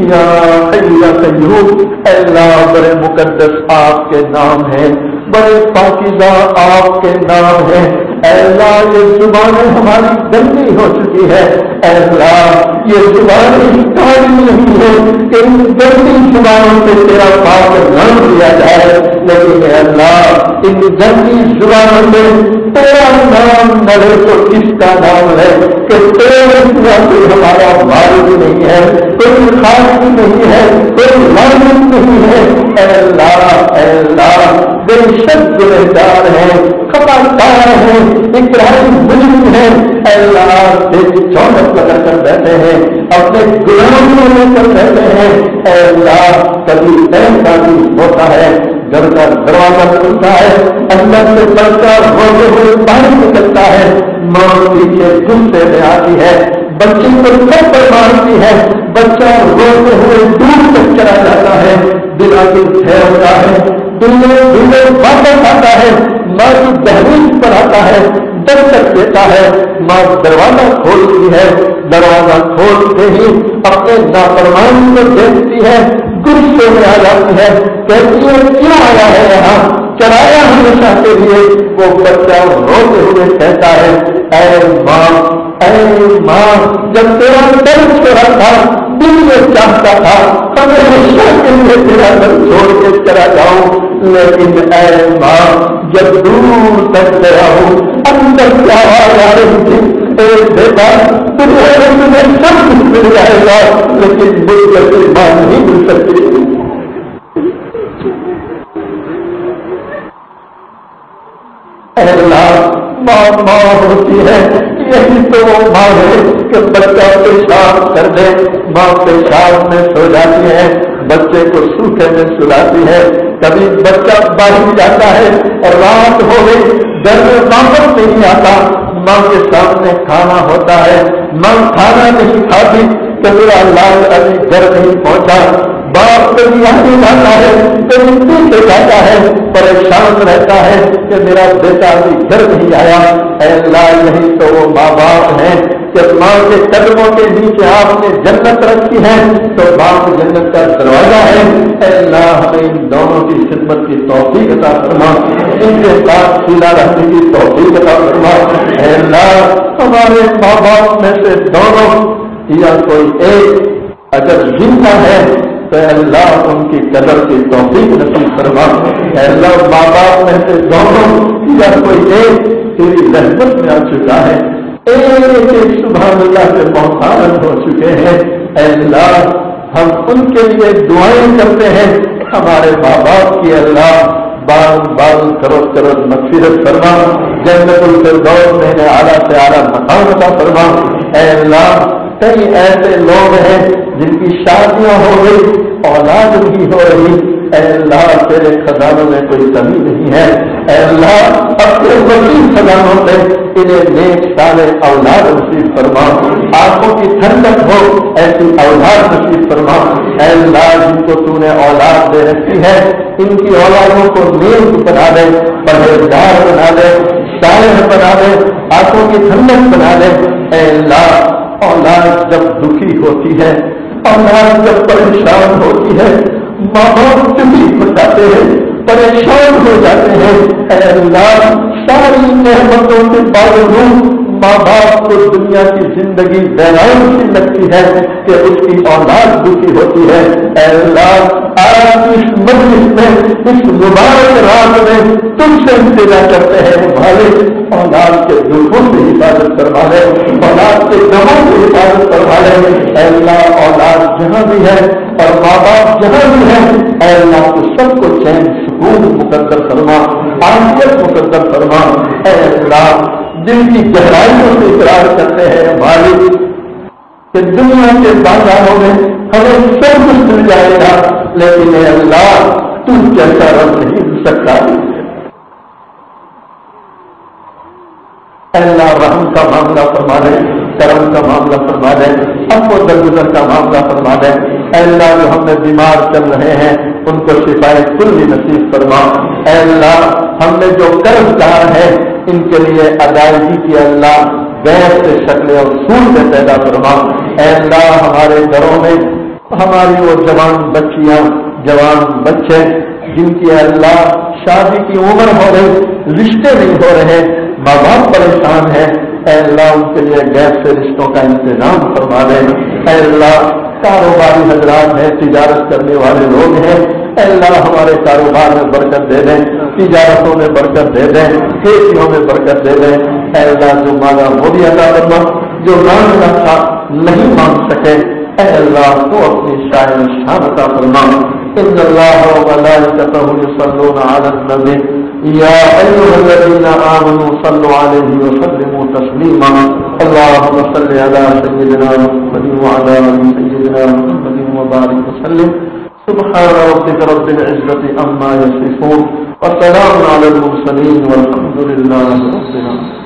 یا حی یا قیوم. اے اللہ بڑے مقدس آپ کے نام ہیں، بڑے پاکیزہ آپ کے نام ہیں. اے اللہ یہ زبانیں ہماری گندی ہو چکی ہے. اے اللہ یہ زبانیں کالی نہیں ہے کہ ان گندی زبانوں سے تیرا پاک نام لیا جائے، لیکن اے اللہ ان گندی زبانوں میں تیرا نام نہ تو کس کا نام ہے کہ تیرے سوا کوئی ہمارا معلوم نہیں ہے، کوئی خالق نہیں ہے، کوئی معلوم نہیں ہے. اے اللہ بے شک گنہگار ہے، خطا کار ہے، اقراری مجرم ہے. اے اللہ تیری چونت لگا کر بیٹھے ہیں، اپنے گناہوں میں کر بیٹھے ہیں. اے اللہ کبھی ایسا بھی ہوتا ہے گھر کا دروازہ کھلتا ہے، اندر سے بچہ روتے ہوئے باہر نکلتا ہے، ماں پیچھے غصے میں آتی ہے، بچے کو تھپڑ مارتی ہے، بچہ روتے ہوئے دور تک چلا جاتا ہے، دل آگے ٹھہرتا ہے، دل واپس آتا ہے، ماں کی دہلیز پر آتا ہے، دستک دیتا ہے، ماں دروازہ کھولتی ہے، دروازہ کھولتے ہی اپنے نافرمان کو دیکھتی ہے، غصے میں آ جاتی ہے، کہتی ہے کیوں آیا ہے یہاں، چرایا ہمیشہ کے لیے. وہ بچہ روتے ہوئے کہتا ہے اے ماں جب تیرا درد چھوڑا تھا دل میں چاہتا تھا ہمیشہ کے لیے تیرا درد چھوڑ کے چلا جاؤں، لیکن اے ماں جب دور تک گیا ہوں اندر سے آواز آ رہی تھی اے بیٹا تمہیں سب کچھ مل جائے گا لیکن مجھ جیسی ماں نہیں مل سکتی. اللہ ماں ہوتی ہے، یہی تو وہ ماں ہے کہ بچہ پیشاب کر دے، ماں پیشاب میں سو جاتی ہے، بچے کو سوکھے میں سلاتی ہے. کبھی بچہ باہر جاتا ہے اور رات ہو گئی گھر میں واپس نہیں آتا، ماں کے سامنے کھانا ہوتا ہے، ماں کھانا نہیں کھاتی کہ میرا لال ابھی گھر نہیں پہنچا. باپ کبھی آگے جاتا ہے کبھی پیچھے جاتا ہے، پریشان رہتا ہے کہ میرا بیٹا ابھی گھر نہیں آیا. اے اللہ یہی تو وہ ماں باپ ہیں کہ ماں کے قدموں کے نیچے آپ نے جنت رکھی ہے تو باپ جنت کا دروازہ ہے. اے اللہ ہمیں ان دونوں کی خدمت کی توفیق عطا فرما، ان کے ساتھ سیدھا رہنے کی توفیق عطا فرما. اے اللہ ہمارے ماں باپ میں سے دونوں یا کوئی ایک اگر زندہ ہے تو اللہ ان کی قدر کی توفیق نصیب فرما. اے اللہ ماں باپ میں سے دونوں یا کوئی ایک تیری رحمت میں آ چکا ہے، ایک سبحان اللہ سے محتاج ہو چکے ہیں. اے اللہ ہم ان کے لیے دعائیں کرتے ہیں، ہمارے ماں باپ کی اللہ بال کرو مغفرت فرما، جنت الفردوس میں اعلیٰ سے اعلیٰ مقام عطا فرما. اے اللہ کئی ایسے لوگ ہیں جن کی شادیاں ہو گئی اولاد بھی ہو رہی، اے اللہ تیرے خزانوں میں کوئی کمی نہیں ہے. اے اللہ اپنے وسیع خزانوں سے انہیں نیک صالح اولاد نصیب فرما، آنکھوں کی ٹھنڈک ہو ایسی اولاد نصیب فرما. اے اللہ جن کو تو نے اولاد دے رکھی ہے ان کی اولادوں کو نیک بنا دے، پرہیزگار بنا دے، صالح بنا دے، آنکھوں کی ٹھنڈک بنا دے. اے اللہ اولاد جب دکھی ہوتی ہے، اولاد جب پریشان ہوتی ہے، ماں باپ تکلیف بتاتے ہیں، پریشان ہو جاتے ہیں. اے اللہ ساری نعمتوں کے باوجود ماں باپ کو دنیا کی زندگی ویران سی لگتی ہے کہ اس کی اولاد دکھی ہوتی ہے. اے اللہ آج اس مجلس میں اس مبارک رات میں تم سے انتظار کرتے ہیں مالک اولاد کے دکھوں سے حفاظت کروا لے, اولاد کے غموں سے حفاظت کروا لے. اے اللہ اولاد جہاں بھی ہے اور ماں باپ جہاں بھی ہے اے اللہ تو سب کو چین سکون مقدر فرما, عافیت مقدر فرما. اے اللہ جن کی گہرائیوں سے اقرار کرتے ہیں مالک کہ دنیا کے بازاروں میں ہمیں سب کچھ مل جائے گا لیکن اے اللہ تو کیسا رب نہیں مل سکتا. اے اللہ رحم کا معاملہ فرما دے, کرم کا معاملہ فرما دے, اب کو درگزر کا معاملہ فرما دے. اے اللہ جو ہم نے بیمار چل رہے ہیں ان کو شفائے کلی نصیب فرما. اے اللہ ہم نے جو قرض دار ہے ان کے لیے ادائیگی کی اللہ غیر سے شکلیں اور سود میں پیدا فرما. اے اللہ ہمارے گھروں میں ہماری وہ جوان بچیاں جوان بچے جن کی اللہ شادی کی عمر ہو رہی رشتے نہیں ہو رہے, ماں باپ پریشان ہے, اے اللہ ان کے لیے غیر سے رشتوں کا انتظام فرما دے. اے اللہ کاروباری حضرات ہیں, تجارت کرنے والے لوگ ہیں, اے اللہ ہمارے کاروبار میں برکت دے دیں, تجارتوں میں برکت دے دیں, کھیتیوں میں برکت دے دیں. اے اللہ جو مانگا وہ بھی عطا کرنا, جو مانگنا تھا نہیں مانگ سکے اے اللہ تو اپنی شاعر شان عطا فرما. ان اللہ وملائکتہ یصلون علی النبی یا ایھا الذین آمنوا صلوا علیہ وسلموا تسلیما. اللهم صل علی سیدنا محمد وعلى آل سیدنا محمد وبارک وسلم. سبحان ربک رب العزة عما یصفون وسلام علی المرسلین والحمد للہ رب العالمین.